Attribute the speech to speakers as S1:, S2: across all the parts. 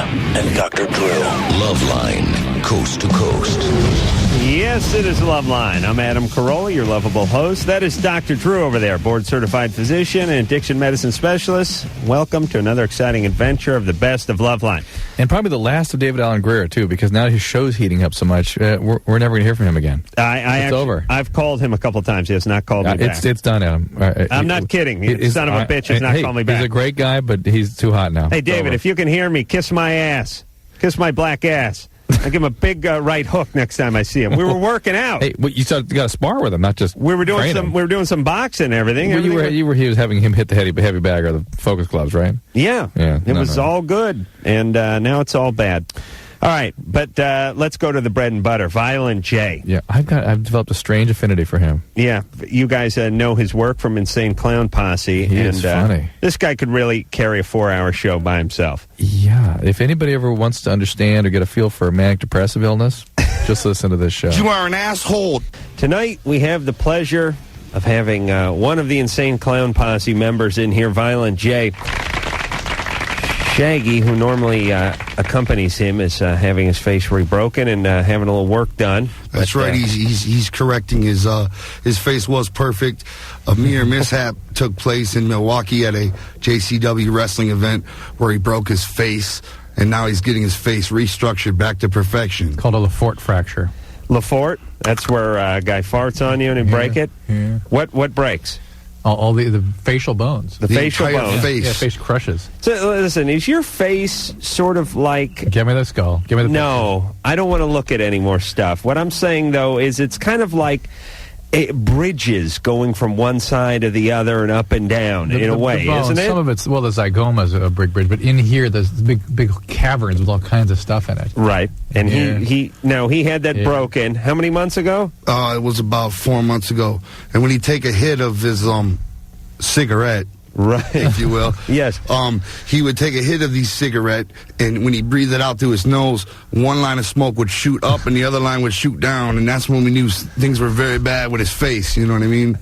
S1: and Dr. Drew. LoveLine, coast to coast.
S2: Yes, it is LoveLine. I'm Adam Carolla, your lovable host. That is Dr. Drew over there, board-certified physician and addiction medicine specialist. Welcome to another exciting adventure of the best of LoveLine.
S3: And probably the last of David Allen Greer, too, because now his show's heating up so much, we're never going to hear from him again. It's over.
S2: I've called him a couple times. He has not called me back.
S3: It's done, Adam.
S2: I'm not kidding. The son of a bitch has not called me back.
S3: He's a great guy, but he's too hot now.
S2: Hey, David, if you can hear me, kiss my ass. Kiss my black ass. I give him a big right hook next time I see him. We were working out.
S3: Hey, you got to spar with him, not just
S2: we were doing some boxing and everything.
S3: He was having him hit the heavy bag or the focus gloves, right?
S2: Yeah. It was all good, and now it's all bad. All right, but let's go to the bread and butter. Violent J.
S3: Yeah, I've developed a strange affinity for him.
S2: Yeah, you guys know his work from Insane Clown Posse.
S3: He is funny.
S2: This guy could really carry a 4-hour show by himself.
S3: Yeah, if anybody ever wants to understand or get a feel for a manic depressive illness, just listen to this show.
S4: You are an asshole.
S2: Tonight we have the pleasure of having one of the Insane Clown Posse members in here, Violent J. Shaggy, who normally accompanies him, is having his face rebroken and having a little work done.
S4: That's right. He's correcting his face was perfect. A mere mishap took place in Milwaukee at a JCW wrestling event where he broke his face, and now he's getting his face restructured back to perfection.
S3: Called a Lafort fracture.
S2: Lafort? That's where a guy farts on you and he break it?
S3: Yeah.
S2: What breaks?
S3: All the facial bones.
S2: The facial bones.
S4: Face.
S3: Yeah, face crushes.
S2: So, listen, is your face sort of like...
S3: Give me the skull. Give me the
S2: No,
S3: picture.
S2: I don't want to look at any more stuff. What I'm saying, though, is it's kind of like bridges going from one side to the other and up and down in a way, isn't it?
S3: Some of it's, the zygoma is a big bridge, but in here there's big caverns with all kinds of stuff in it.
S2: Right. And he had that broken how many months ago?
S4: It was about 4 months ago. And when he take a hit of his cigarette,
S2: right,
S4: if you will.
S2: Yes.
S4: He would take a hit of the cigarette, and when he breathed it out through his nose, one line of smoke would shoot up and the other line would shoot down, and that's when we knew things were very bad with his face, you know what I mean?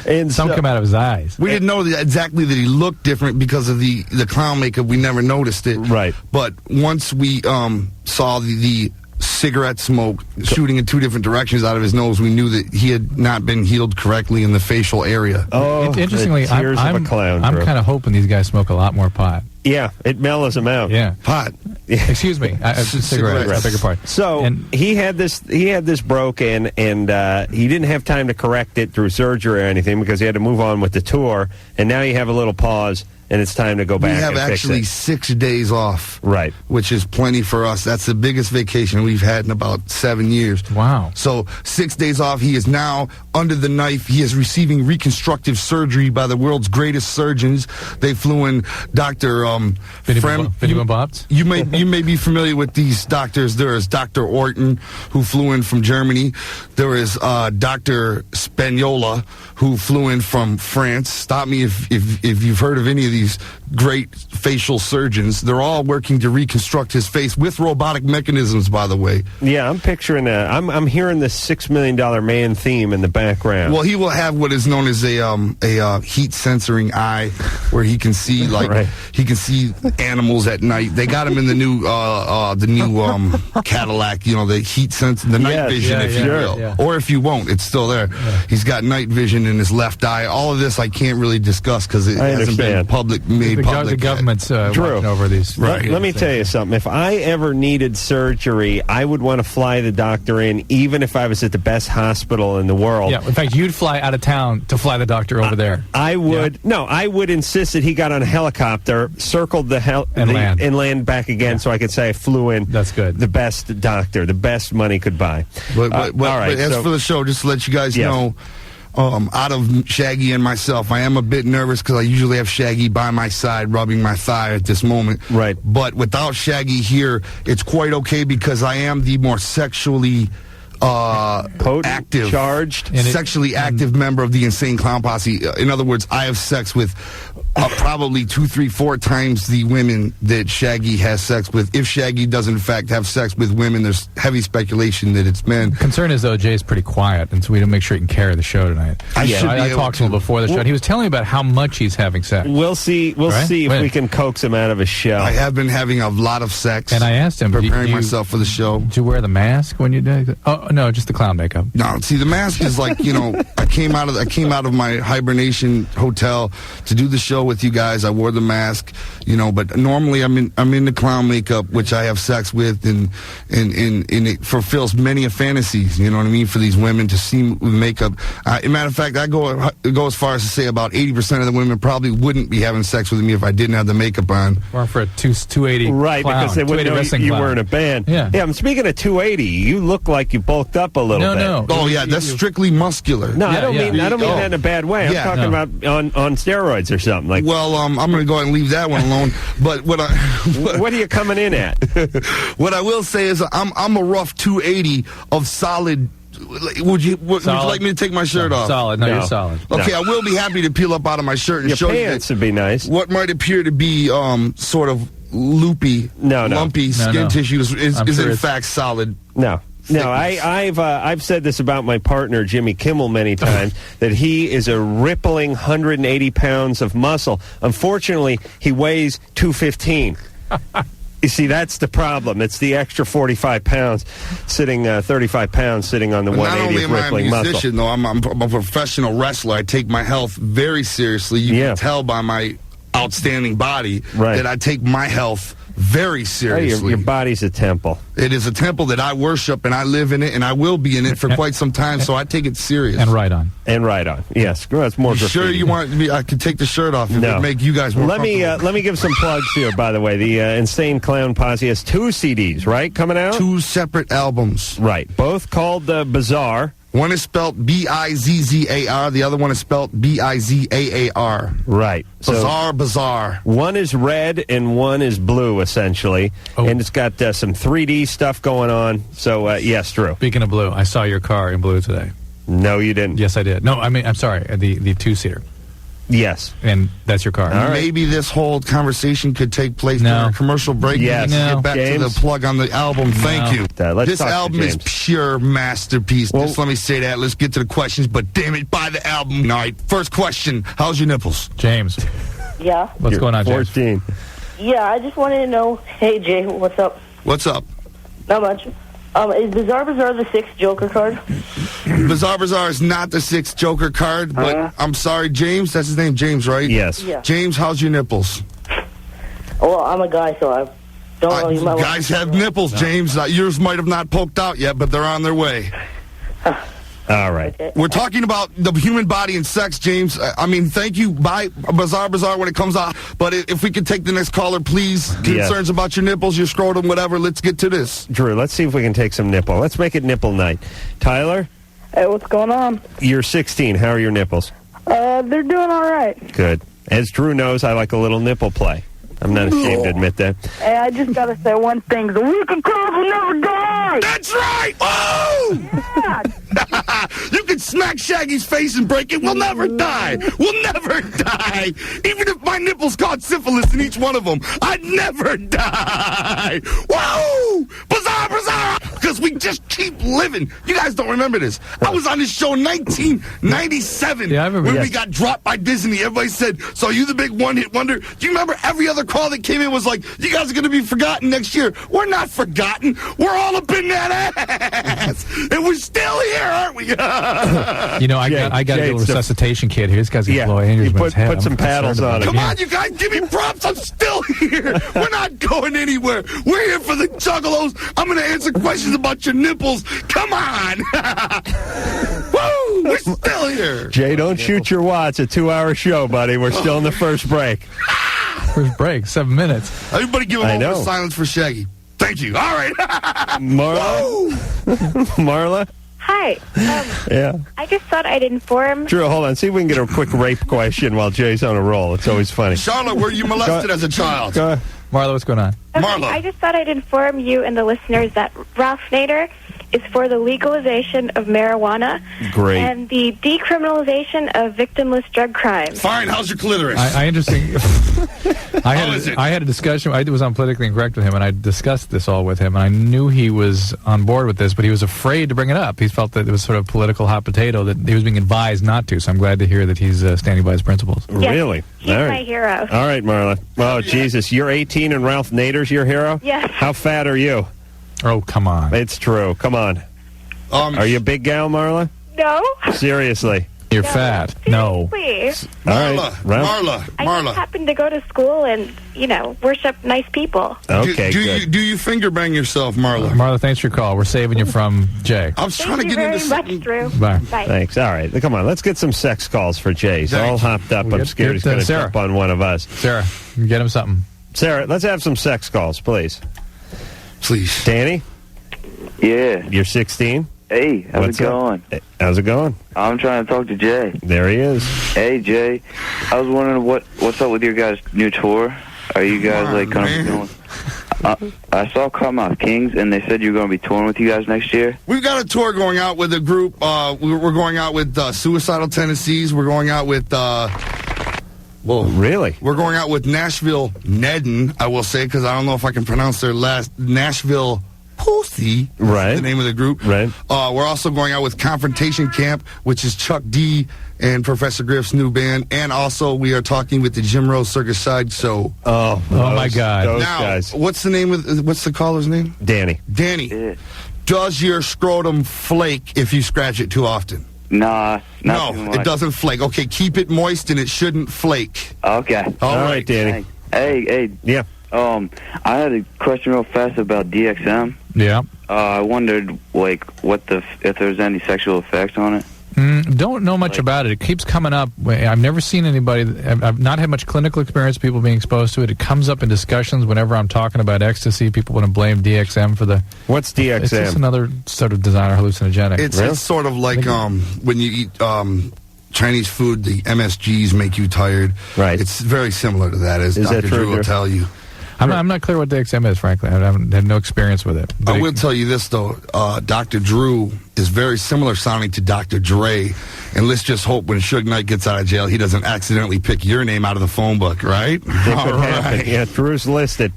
S3: And some come out of his eyes.
S4: We didn't know exactly that he looked different because of the clown makeup. We never noticed it.
S2: Right.
S4: But once we saw the cigarette smoke shooting in two different directions out of his nose, we knew that he had not been healed correctly in the facial area.
S2: Oh,
S3: interestingly, I'm kind of hoping these guys smoke a lot more pot.
S2: Yeah, it mellows them out.
S4: Yeah, pot.
S3: Excuse me, cigarettes. I beg your pardon.
S2: So he had this broken, and he didn't have time to correct it through surgery or anything because he had to move on with the tour. And now you have a little pause. And it's time to go back.
S4: We have
S2: and
S4: actually
S2: fix it.
S4: 6 days off,
S2: right?
S4: Which is plenty for us. That's the biggest vacation we've had in about 7 years.
S3: Wow!
S4: So 6 days off. He is now under the knife. He is receiving reconstructive surgery by the world's greatest surgeons. They flew in Dr.
S3: You
S4: may be familiar with these doctors. There is Dr. Orton, who flew in from Germany. There is Dr. Spagnola, who flew in from France. Stop me if you've heard of any of these great facial surgeons. They're all working to reconstruct his face with robotic mechanisms, by the way.
S2: Yeah, I'm picturing that. I'm hearing the $6 Million Man theme in the background.
S4: Well, he will have what is known as a heat censoring eye, where he can see he can see animals at night. They got him in the new Cadillac, the heat the night vision, if you will. Yeah. Or if you won't, it's still there. Yeah. He's got night vision in his left eye. All of this I can't really discuss because it hasn't been public.
S3: The government's watching over these.
S2: Right. Let me tell you something. If I ever needed surgery, I would want to fly the doctor in, even if I was at the best hospital in the world.
S3: Yeah. In fact, you'd fly out of town to fly the doctor over there.
S2: I would. Yeah. No, I would insist that he got on a helicopter, circled and land back again, so I could say I flew in.
S3: That's good.
S2: The best doctor, the best money could buy.
S4: But as for the show, just to let you guys know. Out of Shaggy and myself, I am a bit nervous because I usually have Shaggy by my side rubbing my thigh at this moment.
S2: Right.
S4: But without Shaggy here, it's quite okay because I am the more sexually active,
S2: charged,
S4: sexually active member of the Insane Clown Posse. In other words, I have sex with probably 2, 3, 4 times the women that Shaggy has sex with. If Shaggy does in fact have sex with women, there's heavy speculation that it's men.
S3: Concern is though Jay's pretty quiet, and so we don't make sure he can carry the show tonight. I talked to him before the show. And he was telling me about how much he's having sex.
S2: We'll see. We'll see if we can coax him out of his show.
S4: I have been having a lot of sex,
S3: and I asked him,
S4: preparing myself for the show.
S3: Did you wear the mask when you did? Oh no, just the clown makeup.
S4: No, see, the mask is like, you know, I came out of my hibernation hotel to do the show with you guys. I wore the mask, you know, but normally I'm in the clown makeup, which I have sex with, and it fulfills many of fantasies. You know what I mean? For these women to see with makeup. Matter of fact, I go as far as to say about 80% of the women probably wouldn't be having sex with me if I didn't have the makeup on.
S3: Or for a 280
S2: right,
S3: clown,
S2: because they wouldn't know you were in a band.
S3: Yeah.
S2: I'm speaking of 280. You look like you bulked up a little bit.
S3: No.
S4: Oh yeah, that's strictly muscular.
S2: No, I don't mean that in a bad way. I'm talking about on steroids or something like.
S4: Well, I'm going to go ahead and leave that one alone. But what
S2: are you coming in at?
S4: What I will say is I'm a rough 280 of solid. Would you like me to take my shirt off?
S3: Solid. No, you're solid.
S4: Okay, I will be happy to peel up out of my shirt and show you.
S2: Your pants would be nice.
S4: What might appear to be sort of lumpy skin tissue is in fact solid.
S2: No, I've said this about my partner Jimmy Kimmel many times that he is a rippling 180 pounds of muscle. Unfortunately, he weighs 215. You see, that's the problem. It's the extra 45 pounds sitting, 35 pounds sitting on the 180 of rippling muscle.
S4: Not only am I a musician, though, I'm a professional wrestler. I take my health very seriously. You can tell by my outstanding body that I take my health very seriously.
S2: Your body's a temple.
S4: It is a temple that I worship, and I live in it, and I will be in it for quite some time, so I take it serious.
S3: And right on.
S2: Yes. That's more graffiti.
S4: Sure you want me? I could take the shirt off and make you guys more comfortable.
S2: Let me give some plugs here, by the way. The Insane Clown Posse has 2 CDs, right, coming out?
S4: 2 separate albums.
S2: Right. Both called Bizarre.
S4: One is spelled B-I-Z-Z-A-R. The other one is spelled B-I-Z-A-A-R.
S2: Right.
S4: Bizarre.
S2: One is red and one is blue, essentially. Oh. And it's got some 3D stuff going on. So, yes, Drew.
S3: Speaking of blue, I saw your car in blue today.
S2: No, you didn't.
S3: Yes, I did. No, I mean, I'm sorry, the 2-seater.
S2: Yes.
S3: And that's your car.
S4: Right. Maybe this whole conversation could take place during a commercial break.
S2: Yes.
S4: Get back to the plug on the album. Thank you.
S2: This
S4: album is pure masterpiece. Just let me say that. Let's get to the questions, but damn it, buy the album. All right, first question. How's your nipples?
S3: James.
S5: Yeah.
S3: What's going on, James?
S2: 14.
S5: Yeah, I just wanted to know, hey, Jay, what's up?
S4: What's up?
S5: Not much. Is Bizarre the 6th Joker card?
S4: Bizarre is not the 6th Joker card, but I'm sorry, James. That's his name, James, right?
S2: Yes.
S5: Yeah.
S4: James, how's your nipples?
S5: Well, I'm a guy, so I don't know. You might
S4: guys have nipples, James. Yours might have not poked out yet, but they're on their way.
S2: All right.
S5: Okay.
S4: We're talking about the human body and sex, James. I mean, thank you. Buy Bizarre when it comes out. But if we could take the next caller, please. Concerns about your nipples, your scrotum, whatever. Let's get to this.
S2: Drew, let's see if we can take some nipple. Let's make it nipple night. Tyler?
S5: Hey, what's going on?
S2: You're 16. How are your nipples?
S5: They're doing all right.
S2: Good. As Drew knows, I like a little nipple play. I'm not ashamed to admit that.
S5: Hey, I just got to say one thing. The weekend club will never die!
S4: That's right! Oh!
S5: Yeah!
S4: You can smack Shaggy's face and break it. We'll never die. We'll never die. Even if my nipples caught syphilis in each one of them, I'd never die. Whoa! Bizarre! Because we just keep living. You guys don't remember this. I was on this show in 1997 when we got dropped by Disney. Everybody said, so you the big one-hit wonder? Do you remember every other call that came in was like, you guys are going to be forgotten next year? We're not forgotten. We're all up in that ass. And we're still here, aren't we?
S3: You know, I got a little resuscitation kit here. This guy's got blow aneurysm in his head.
S2: Put some paddles on it.
S4: Come on, you guys, give me props. I'm still here. We're not going anywhere. We're here for the juggalos. I'm going to answer questions about your nipples. Come on. Woo! We're still here.
S2: Jay, don't shoot your watch. A 2-hour show, buddy. We're still in the first break.
S3: First break, 7 minutes.
S4: Everybody give a moment of silence for Shaggy. Thank you. All right.
S2: Marla? Marla?
S6: Hi.
S2: Yeah.
S6: I just thought I'd inform...
S2: Drew, hold on. See if we can get a quick rape question while Jay's on a roll. It's always funny.
S4: Charlotte, were you molested as a child?
S3: Marla, what's going on?
S6: Okay,
S4: Marla.
S6: I just thought I'd inform you and the listeners that Ralph Nader is for the legalization of marijuana.
S2: Great.
S6: And the decriminalization of victimless drug crimes.
S4: Fine. How's your clitoris?
S3: I interesting. I had a discussion. I was on Politically Incorrect with him, and I discussed this all with him. And I knew he was on board with this, but he was afraid to bring it up. He felt that it was sort of political hot potato that he was being advised not to. So I'm glad to hear that he's standing by his principles.
S6: Yes,
S2: Really?
S6: He's my hero.
S2: All right, Marla. Oh, Jesus. You're 18 and Ralph Nader's your hero?
S6: Yes.
S2: How fat are you?
S3: Oh, come on.
S2: It's true. Come on. Are you a big gal, Marla?
S6: No.
S2: Seriously.
S3: You're fat. No.
S6: Seriously.
S4: Marla.
S6: I just happen to go to school and, worship nice people.
S2: Okay, good.
S4: Do you finger bang yourself, Marla?
S3: Marla, thanks for your call. We're saving you from Jay.
S4: I was trying to get into
S6: Thank you very much, Drew.
S3: Bye.
S6: Bye.
S2: Thanks. All right. Come on. Let's get some sex calls for Jay. He's all hopped up. I'm scared he's going to
S3: Sarah.
S2: jump on one of us.
S3: Sarah, get him something.
S2: Sarah, let's have some sex calls, please.
S4: Please.
S2: Danny?
S7: Yeah.
S2: You're 16?
S7: Hey, how's it going?
S2: How's it going?
S7: I'm trying to talk to Jay.
S2: There he is.
S7: Hey, Jay. I was wondering what's up with your guys' new tour. Are you guys going? I saw Cottonmouth Kings, and they said you're going to be touring with you guys next year.
S4: We've got a tour going out with a group. We're going out with Suicidal Tendencies. We're going out with.
S2: Really?
S4: We're going out with Nashville Nedden, I will say, because I don't know if I can pronounce their last. Nashville Posse,
S2: right?
S4: The name of the group,
S2: right?
S4: We're also going out with Confrontation Camp, which is Chuck D and Professor Griff's new band, and also we are talking with the Jim Rose Circus Sideshow.
S3: Oh my God!
S2: Those
S4: now,
S2: guys.
S4: what's the caller's name?
S2: Danny.
S7: Yeah.
S4: Does your scrotum flake if you scratch it too often?
S7: Nah, not too
S4: No,
S7: much.
S4: it doesn't flake. Okay, keep it moist and it shouldn't flake.
S7: Okay.
S4: All
S2: right, Danny.
S7: Hey.
S2: Yeah.
S7: I had a question real fast about DXM.
S3: Yeah.
S7: I wondered, if there's any sexual effects on it.
S3: Don't know much about it. It keeps coming up. I've never seen anybody. I've not had much clinical experience. People being exposed to it. It comes up in discussions whenever I'm talking about ecstasy. People want to blame DXM for the.
S2: What's DXM?
S3: It's just another sort of designer hallucinogenic.
S4: It's sort of like when you eat Chinese food, the MSGs make you tired.
S2: Right.
S4: It's very similar to that, as
S2: Is that
S4: Dr.
S2: true,
S4: Drew will
S2: Drew?
S4: tell you.
S3: I'm not clear what DXM is, frankly. I haven't had no experience with it. But
S4: I will tell you this, though. Dr. Drew is very similar sounding to Dr. Dre. And let's just hope when Suge Knight gets out of jail, he doesn't accidentally pick your name out of the phone book, right? All right.
S2: Yeah, Drew's listed.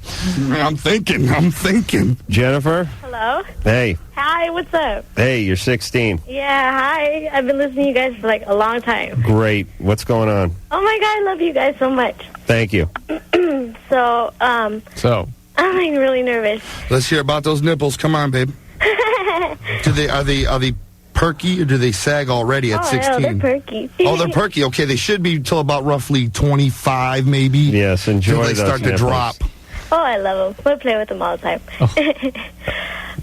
S4: I'm thinking.
S2: Jennifer?
S6: Hello?
S2: Hey.
S6: Hi, what's up?
S2: Hey, you're 16.
S6: Yeah, hi. I've been listening to you guys for a long time.
S2: Great. What's going on?
S6: Oh my God, I love you guys so much.
S2: Thank you.
S6: So,
S3: So,
S6: I'm really nervous.
S4: Let's hear about those nipples. Come on, babe. Are they perky or do they sag already at 16?
S6: Oh, they're perky.
S4: Oh, they're perky. Okay, they should be till about roughly 25, maybe.
S2: Yes, enjoy
S4: till they
S2: those
S4: start
S2: nipples.
S4: to drop.
S6: Oh, I love them. I play with them all the time.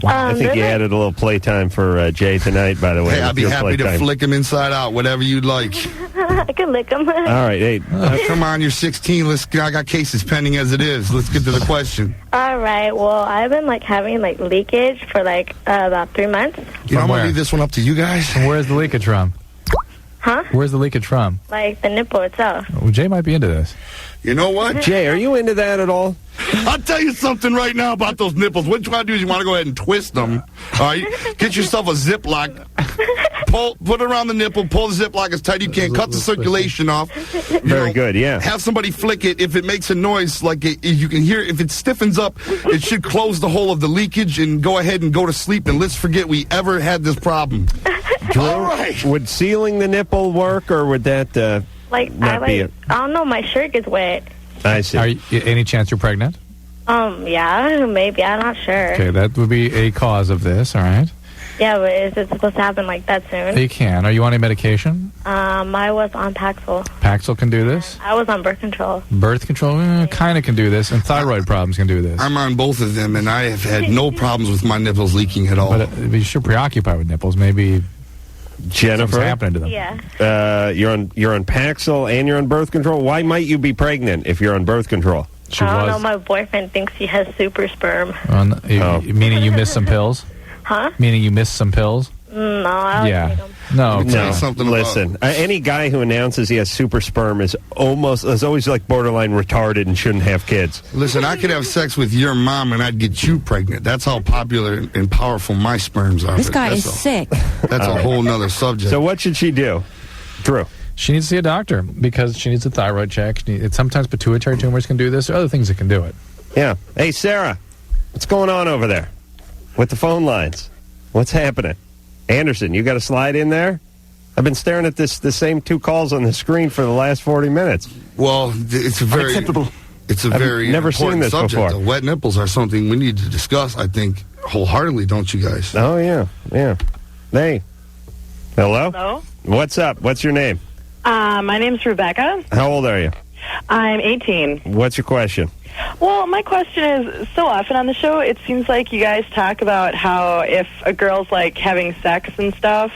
S2: I think you added a little playtime for Jay tonight, by the way.
S4: Hey, I'd be
S2: Your
S4: happy to
S2: playtime.
S4: flick them inside out, whatever you'd like.
S6: I can lick them.
S2: All right, hey.
S4: Come on, you're 16. I got cases pending as it is. Let's get to the question.
S6: All right. Well, I've been having leakage for about 3 months.
S4: You know, I'm
S3: where?
S4: going to leave this one up to you guys.
S3: where's the leakage from?
S6: Huh?
S3: Where's the leakage from?
S6: The nipple itself.
S3: Well, Jay might be into this.
S4: You know what?
S2: Jay, are you into that at all?
S4: I'll tell you something right now about those nipples. What you want to do is you want to go ahead and twist them. All right? Get yourself a Ziploc. Put it around the nipple. Pull the Ziploc as tight as you can. Cut the circulation off.
S2: Very good, yeah.
S4: Have somebody flick it. If it makes a noise, you can hear, if it stiffens up, it should close the hole of the leakage and go ahead and go to sleep. And let's forget we ever had this problem.
S2: Drew,
S4: All right.
S2: would sealing the nipple work, or would that not be it?
S6: I don't know. My shirt gets wet.
S2: I see.
S3: Are you, any chance you're pregnant?
S6: Yeah, maybe. I'm not sure.
S3: Okay, that would be a cause of this, all right?
S6: Yeah, but is it supposed to happen that soon?
S3: You can. Are you on any medication?
S6: I was on Paxil.
S3: Paxil can do this?
S6: I was on birth control.
S3: Birth control kind of can do this, and thyroid problems can do this.
S4: I'm on both of them, and I have had no problems with my nipples leaking at all.
S3: But you should preoccupy with nipples. Maybe
S2: Jennifer,
S3: something's happening to them.
S6: Yeah.
S2: you're on Paxil and you're on birth control. Why might you be pregnant if you're on birth control?
S3: She
S6: I don't
S3: was.
S6: know. My boyfriend thinks he has super sperm.
S3: Meaning you missed some pills?
S6: Huh?
S3: Meaning you missed some pills?
S6: No, I don't
S3: Yeah.
S6: take 'em.
S3: No,
S4: Let me tell you
S2: No,
S4: something
S2: listen. Any guy who announces he has super sperm is always like borderline retarded and shouldn't have kids.
S4: Listen, I could have sex with your mom and I'd get you pregnant. That's how popular and powerful my sperms are.
S8: This guy
S4: That's
S8: is sick.
S4: That's a whole nother subject.
S2: So what should she do? Drew.
S3: She needs to see a doctor because she needs a thyroid check. Sometimes pituitary tumors can do this. There are other things that can do it.
S2: Yeah. Hey, Sarah, what's going on over there with the phone lines? What's happening? Anderson, you got a slide in there? I've been staring at the same two calls on the screen for the last 40 minutes.
S4: Well, it's a very
S2: Unacceptable.
S4: It's a
S2: I've
S4: very
S2: never seen
S4: important
S2: this
S4: subject.
S2: before.
S4: The wet nipples are something we need to discuss, I think, wholeheartedly, don't you guys?
S2: Oh, yeah. Hey. Hello?
S9: Hello?
S2: What's up? What's your name?
S9: My name's Rebecca.
S2: How old are you?
S9: I'm 18.
S2: What's your question?
S9: Well, my question is, so often on the show, it seems like you guys talk about how if a girl's, like, having sex and stuff,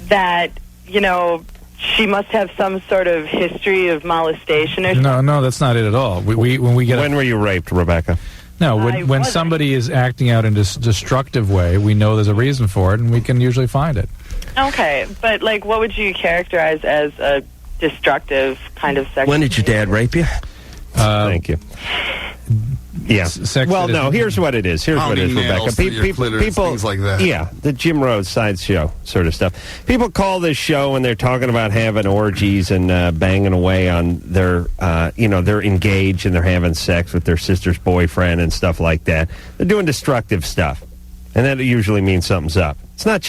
S9: that, you know, she must have some sort of history of molestation or something.
S3: No, that's not it at all. When
S2: were you raped, Rebecca?
S3: No, when somebody is acting out in a destructive way, we know there's a reason for it, and we can usually find it.
S9: Okay, but, like, what would you characterize as a destructive kind of sex?
S10: When did your dad rape you?
S2: Thank you. Yeah. Well, no, here's what it is. Rebecca. People,
S4: things like that.
S2: Yeah, the Jim Rose sideshow sort of stuff. People call this show when they're talking about having orgies and banging away on their, they're engaged and they're having sex with their sister's boyfriend and stuff like that. They're doing destructive stuff, and that usually means something's up. It's not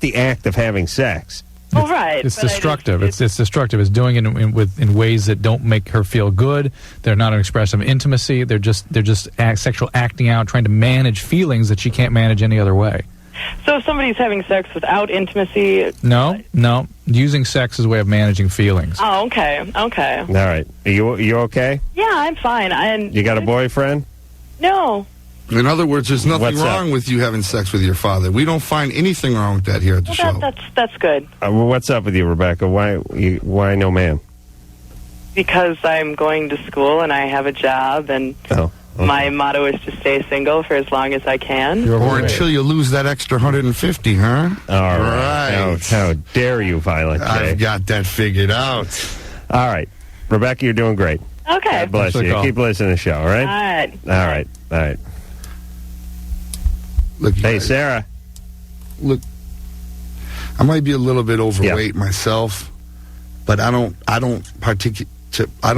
S2: the act of having sex.
S9: Oh, right.
S3: It's destructive. It's destructive. It's doing it in ways that don't make her feel good. They're not an expression of intimacy. They're just sexual acting out, trying to manage feelings that she can't manage any other way.
S9: So if somebody's having sex without intimacy...
S3: No. Using sex as a way of managing feelings.
S9: Oh, okay.
S2: All right. Are you okay?
S9: Yeah, I'm fine.
S2: You got a boyfriend?
S9: No.
S4: In other words, there's nothing
S2: What's
S4: wrong with you having sex with your father. We don't find anything wrong with that here at the show.
S9: That's good.
S2: What's up with you, Rebecca? Why no man?
S9: Because I'm going to school and I have a job, and my motto is to stay single for as long as I can.
S4: Or until you lose that extra 150, huh?
S2: All right. How dare you, Violent J?
S4: I've got that figured out.
S2: All right. Rebecca, you're doing great.
S9: Okay.
S2: God bless you. Keep listening to the show, all right? All right.
S4: Look,
S2: hey,
S4: guys,
S2: Sarah.
S4: Look, I might be a little bit overweight myself, but I don't particularly.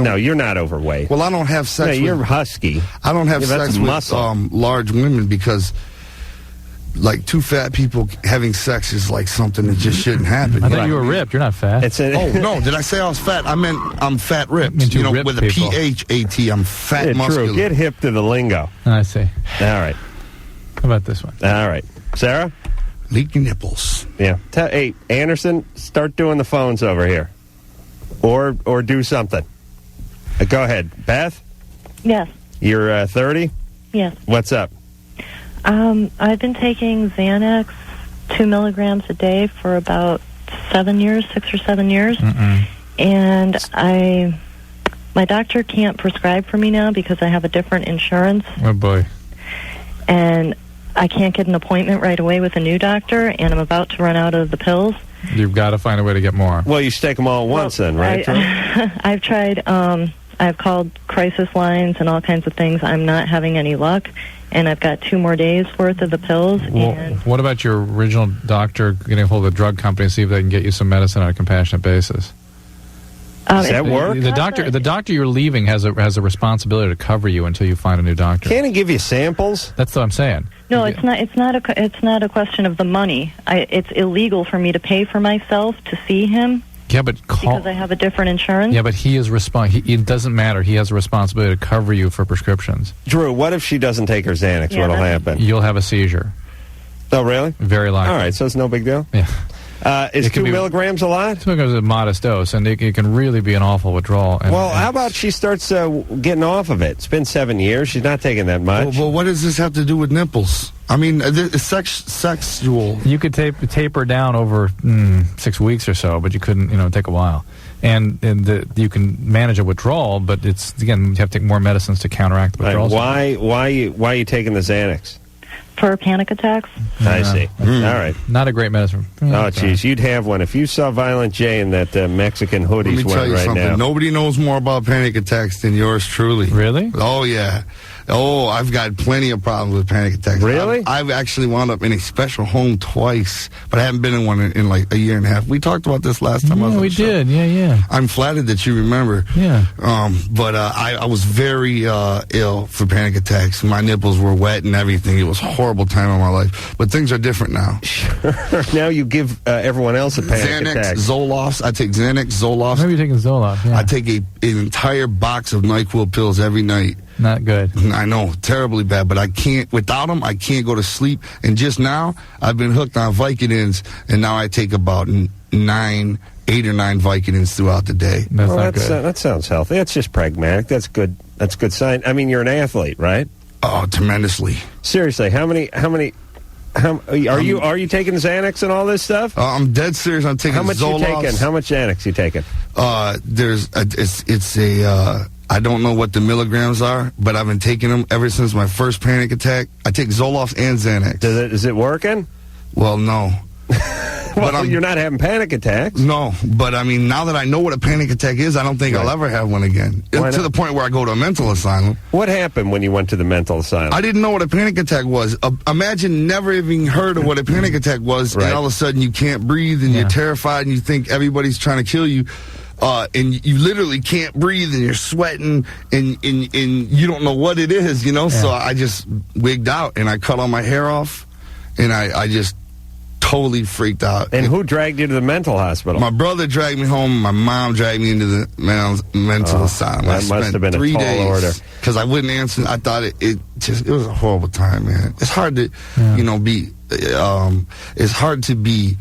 S4: No,
S2: you're not overweight.
S4: Well, I don't have sex.
S2: No, you're husky.
S4: I don't have sex with large women because, like, two fat people having sex is like something that just shouldn't happen.
S3: I thought you were ripped. You're not fat.
S4: Oh no! Did I say I was fat? I meant I'm fat ripped. With a PHAT. I'm fat muscular.
S2: True. Get hip to the lingo.
S3: I see.
S2: All right.
S3: How about this one?
S2: All right. Sarah?
S4: Leaking nipples.
S2: Yeah. Hey, Anderson, start doing the phones over here. Or do something. Go ahead. Beth?
S11: Yes.
S2: You're 30?
S11: Yes.
S2: What's up?
S11: I've been taking Xanax 2 milligrams a day for about 6 or 7 years. And my doctor can't prescribe for me now because I have a different insurance.
S3: Oh, boy.
S11: And I can't get an appointment right away with a new doctor, and I'm about to run out of the pills.
S3: You've got to find a way to get more.
S2: Well, you should take them all at once then, right?
S11: I've tried, I've called crisis lines and all kinds of things. I'm not having any luck, and I've got 2 more days worth of the pills.
S3: Well, what about your original doctor getting a hold of the drug company and see if they can get you some medicine on a compassionate basis?
S2: Does that work?
S3: The doctor you're leaving has a responsibility to cover you until you find a new doctor.
S2: Can't he give you samples?
S3: That's what I'm saying.
S11: No, it's not a question of the money. It's illegal for me to pay for myself to see him.
S3: Yeah, but
S11: because I have a different insurance.
S3: Yeah, but he is it doesn't matter. He has a responsibility to cover you for prescriptions.
S2: Drew, what if she doesn't take her Xanax? What'll happen?
S3: You'll have a seizure.
S2: Oh, really?
S3: Very likely.
S2: All right, so it's no big deal.
S3: Yeah.
S2: Is 2 milligrams a lot?
S3: 2 milligrams is a modest dose, and it can really be an awful withdrawal.
S2: How about she starts getting off of it? It's been 7 years. She's not taking that much.
S4: Well, what does this have to do with nipples? I mean, it's sexual.
S3: You could taper down over 6 weeks or so, but you couldn't, take a while. And you can manage a withdrawal, but you have to take more medicines to counteract the withdrawal.
S2: Right. Why are you taking the Xanax?
S11: for panic attacks.
S2: I see. All right.
S3: Not a great medicine.
S2: Oh, geez, you'd have one if you saw Violent J in that Mexican hoodie
S4: Let me tell you
S2: right
S4: something.
S2: now.
S4: Nobody knows more about panic attacks than yours truly.
S3: Really?
S4: Oh, yeah. Oh, I've got plenty of problems with panic attacks.
S2: Really?
S4: I've actually wound up in a special home twice, but I haven't been in one in like a year and a half. We talked about this last time I was on
S3: we
S4: the show.
S3: did. Yeah.
S4: I'm flattered that you remember.
S3: Yeah.
S4: But I was very ill for panic attacks. My nipples were wet and everything. It was a horrible time in my life. But things are different now.
S2: Now you give everyone else a panic
S4: Xanax,
S2: attack.
S4: Zoloft. I take Xanax, Zoloft.
S3: Maybe you're taking Zoloft. Yeah.
S4: I take an entire box of NyQuil pills every night.
S3: Not good.
S4: I know, terribly bad, but I can't, without them, I can't go to sleep. And just now, I've been hooked on Vicodins, and now I take about 8 or 9 Vicodins throughout the day.
S3: That's not good.
S2: That sounds healthy. That's just pragmatic. That's good. That's a good sign. I mean, you're an athlete, right?
S4: Oh, tremendously.
S2: Seriously, how many are you taking Xanax and all this stuff?
S4: I'm dead serious. I'm taking Zoloft.
S2: You taking? How much Xanax you taking?
S4: I don't know what the milligrams are, but I've been taking them ever since my first panic attack. I take Zoloft and Xanax.
S2: Is it working?
S4: Well, no.
S2: Well, you're not having panic attacks.
S4: No, but I mean, now that I know what a panic attack is, I don't think I'll ever have one again. To the point where I go to a mental asylum.
S2: What happened when you went to the mental asylum?
S4: I didn't know what a panic attack was. Imagine never even heard of what a panic attack was, and all of a sudden you can't breathe, and you're terrified, and you think everybody's trying to kill you. And you literally can't breathe, and you're sweating, and you don't know what it is, you know? So I just wigged out, and I cut all my hair off, and I just totally freaked out.
S2: And who dragged you to the mental hospital?
S4: My brother dragged me home. My mom dragged me into the mental asylum.
S2: That must have been a tall order.
S4: Because I wouldn't answer. I thought it was a horrible time, man. It's hard to, be, it's hard to be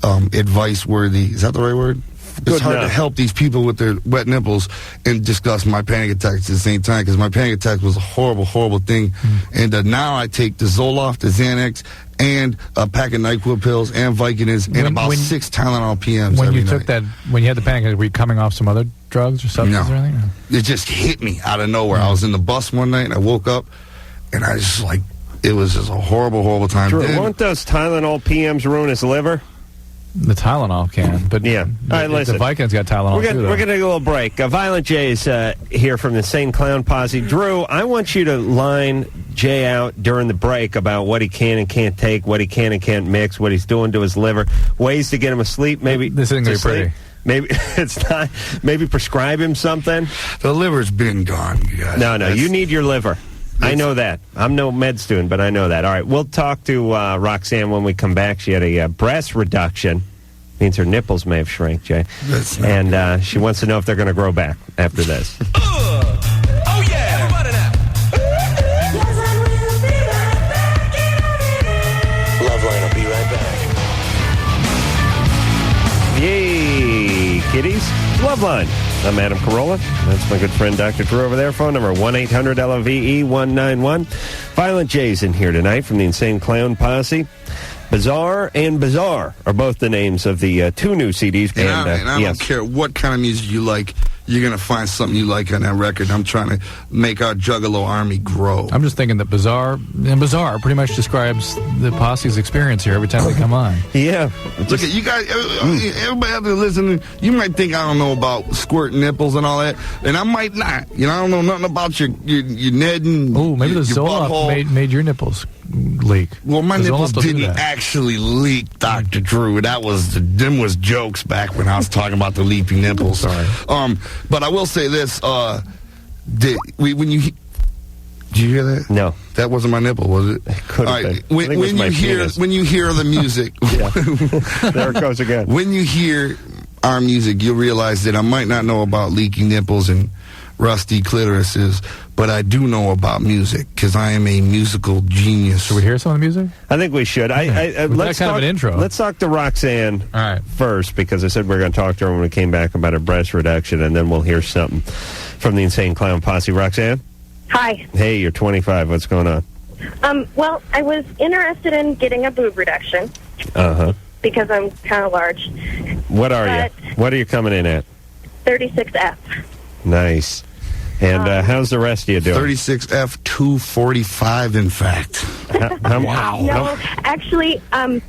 S4: advice worthy. Is that the right word? It's hard to help these people with their wet nipples and discuss my panic attacks at the same time, because my panic attack was a horrible, horrible thing. And now I take the Zoloft, the Xanax, and a pack of NyQuil pills and Vicodins and about 6 Tylenol PMs.
S3: When
S4: every
S3: you took
S4: night.
S3: that, when you had the panic attack, were you coming off some other drugs or substances or anything?
S4: It just hit me out of nowhere. I was in the bus one night and I woke up and I just it was just a horrible, horrible time.
S2: Won't those Tylenol PMs ruin his liver?
S3: The Tylenol can, but
S2: yeah. All right, listen.
S3: The Vicodin's got Tylenol too, though.
S2: We're going to take a little break. Violent J is here from the Insane Clown Posse. Drew, I want you to line Jay out during the break about what he can and can't take, what he can and can't mix, what he's doing to his liver, ways to get him asleep. Maybe
S3: this isn't going to be pretty.
S2: Maybe it's not. Maybe prescribe him something.
S4: The liver's been gone, you guys.
S2: No, you need your liver. I know that. I'm no med student, but I know that. All right, we'll talk to Roxanne when we come back. She had a breast reduction. Means her nipples may have shrank, Jay. And she wants to know if they're going to grow back after this.
S1: Oh, yeah, everybody now. LoveLine will be right back.
S2: Yay, kiddies. LoveLine. I'm Adam Carolla. That's my good friend Dr. Drew over there. Phone number 1-800-LOVE-191. Violent J's in here tonight from the Insane Clown Posse. Bizarre and Bizarre are both the names of the 2 new CDs.
S4: And I don't care what kind of music you like. You're going to find something you like on that record. I'm trying to make our Juggalo army grow.
S3: I'm just thinking that Bizarre pretty much describes the Posse's experience here every time they come on.
S2: Yeah.
S4: Look at you guys, everybody out there listening, you might think I don't know about squirting nipples and all that, and I might not. I don't know nothing about your Ned and
S3: maybe the
S4: your
S3: Zoloft made your nipples leak.
S4: Well, my nipples didn't actually leak, Dr. Drew. Them was jokes back when I was talking about the leaky nipples.
S3: Sorry.
S4: But I will say this: did you hear that?
S2: No,
S4: that wasn't my nipple, was it?
S2: Could have been.
S4: When you hear the music,
S2: there it goes again.
S4: When you hear our music, you'll realize that I might not know about leaky nipples and rusty clitorises, but I do know about music because I am a musical genius.
S3: Should we hear some of the music?
S2: I think we should. Let's
S3: kind of an intro.
S2: Let's talk to Roxanne first, because I said we were going to talk to her when we came back about her breast reduction, and then we'll hear something from the Insane Clown Posse. Roxanne?
S6: Hi.
S2: Hey, you're 25. What's going on?
S6: Well, I was interested in getting a boob reduction. Because I'm kind of large.
S2: What are you? What are you coming in at?
S6: 36F.
S2: Nice. And how's the rest of you doing?
S4: 36F 245, in fact.
S2: Wow.
S6: No, actually, I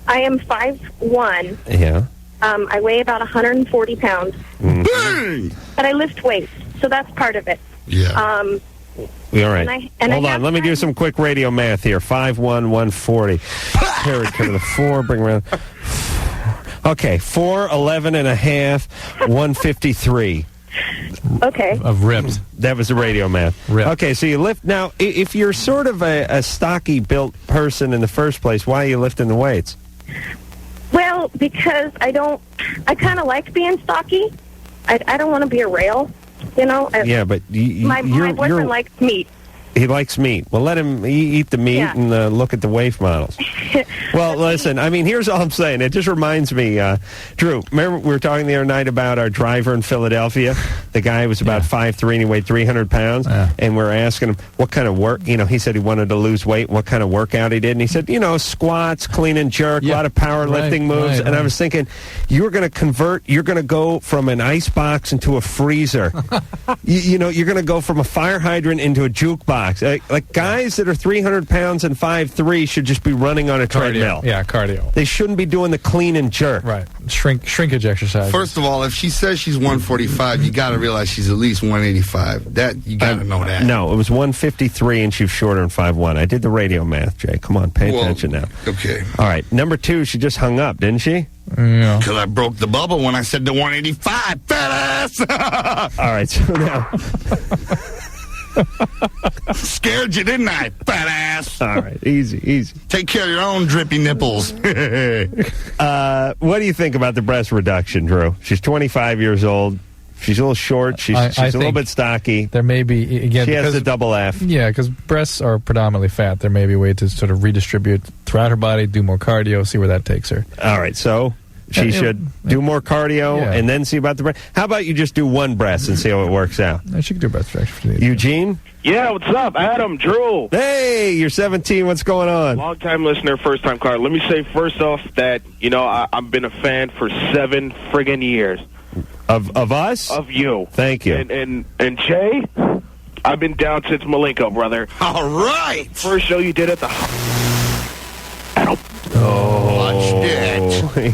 S6: am 5'1".
S2: Yeah.
S6: I weigh about 140 pounds.
S4: Bang!
S6: But I lift weights, so that's part of it.
S4: Yeah.
S2: All right. Hold on. Let me do some quick radio math here. 5'1", 140. Carry to the 4. Bring around. Okay. 4, 11 and a half, 153.
S6: Okay.
S3: Of ripped.
S2: That was the radio math.
S3: Ripped.
S2: Okay, so you lift. Now, if you're sort of a stocky built person in the first place, why are you lifting the weights?
S6: Well, because I kind of like being stocky. I don't want to be a rail, you know.
S2: Yeah, but
S6: my boyfriend likes meat.
S2: He likes meat. Well, let him eat the meat and look at the waif models. Well, listen, I mean, here's all I'm saying. It just reminds me, Drew, remember we were talking the other night about our driver in Philadelphia? The guy was about 5'3", and he weighed 300 pounds. Yeah. And we're asking him what kind of work, you know, he said he wanted to lose weight, what kind of workout he did. And he said, you know, squats, clean and jerk, a lot of powerlifting moves. And I was thinking, you're going to go from an ice box into a freezer. you know, you're going to go from a fire hydrant into a jukebox. Like guys that are 300 pounds and 5'3" should just be running on a treadmill.
S3: Yeah, cardio.
S2: They shouldn't be doing the clean and jerk.
S3: Right. Shrinkage exercise.
S4: First of all, if she says she's 145, you got to realize she's at least 185. That you got to know that.
S2: No, it was 153, and she was shorter than 5'1". I did the radio math, Jay. Come on, pay attention now.
S4: Okay.
S2: All right. Number 2, she just hung up, didn't she?
S3: Yeah.
S4: Because I broke the bubble when I said the 185. Fat ass.
S2: All right. So now.
S4: Scared you, didn't I, fat ass?
S2: All right, easy.
S4: Take care of your own drippy nipples.
S2: What do you think about the breast reduction, Drew? She's 25 years old. She's a little short. She's a little bit stocky.
S3: There may be, again,
S2: she has the double F.
S3: Yeah, because breasts are predominantly fat. There may be a way to sort of redistribute throughout her body, do more cardio, see where that takes her.
S2: All right, so she should do more cardio and then see about the breast. How about you just do one breast and see how it works out?
S3: She could do breast reduction.
S2: Eugene?
S8: Yeah, what's up? Adam, Drew.
S2: Hey, you're 17. What's going on?
S8: Long-time listener, first-time caller. Let me say first off that, you know, I've been a fan for 7 friggin' years.
S2: Of us?
S8: Of you.
S2: Thank you.
S8: And Jay, I've been down since Malenko, brother.
S4: All right.
S8: First show you did at the...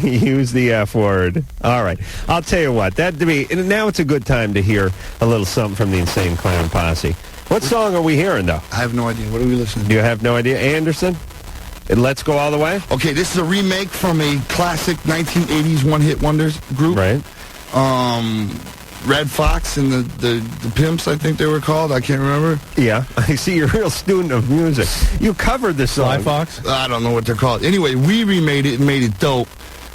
S2: Use the F word. All right. I'll tell you what. Now it's a good time to hear a little something from the Insane Clown Posse. What song are we hearing, though?
S4: I have no idea. What are we listening to?
S2: You have no idea? Anderson? Let's Go All the Way?
S4: Okay, this is a remake from a classic 1980s one-hit wonders group.
S2: Right.
S4: Red Fox and the Pimps, I think they were called. I can't remember.
S2: Yeah. I see you're a real student of music. You covered this song.
S3: Fly Fox?
S4: I don't know what they're called. Anyway, we remade it and made it dope.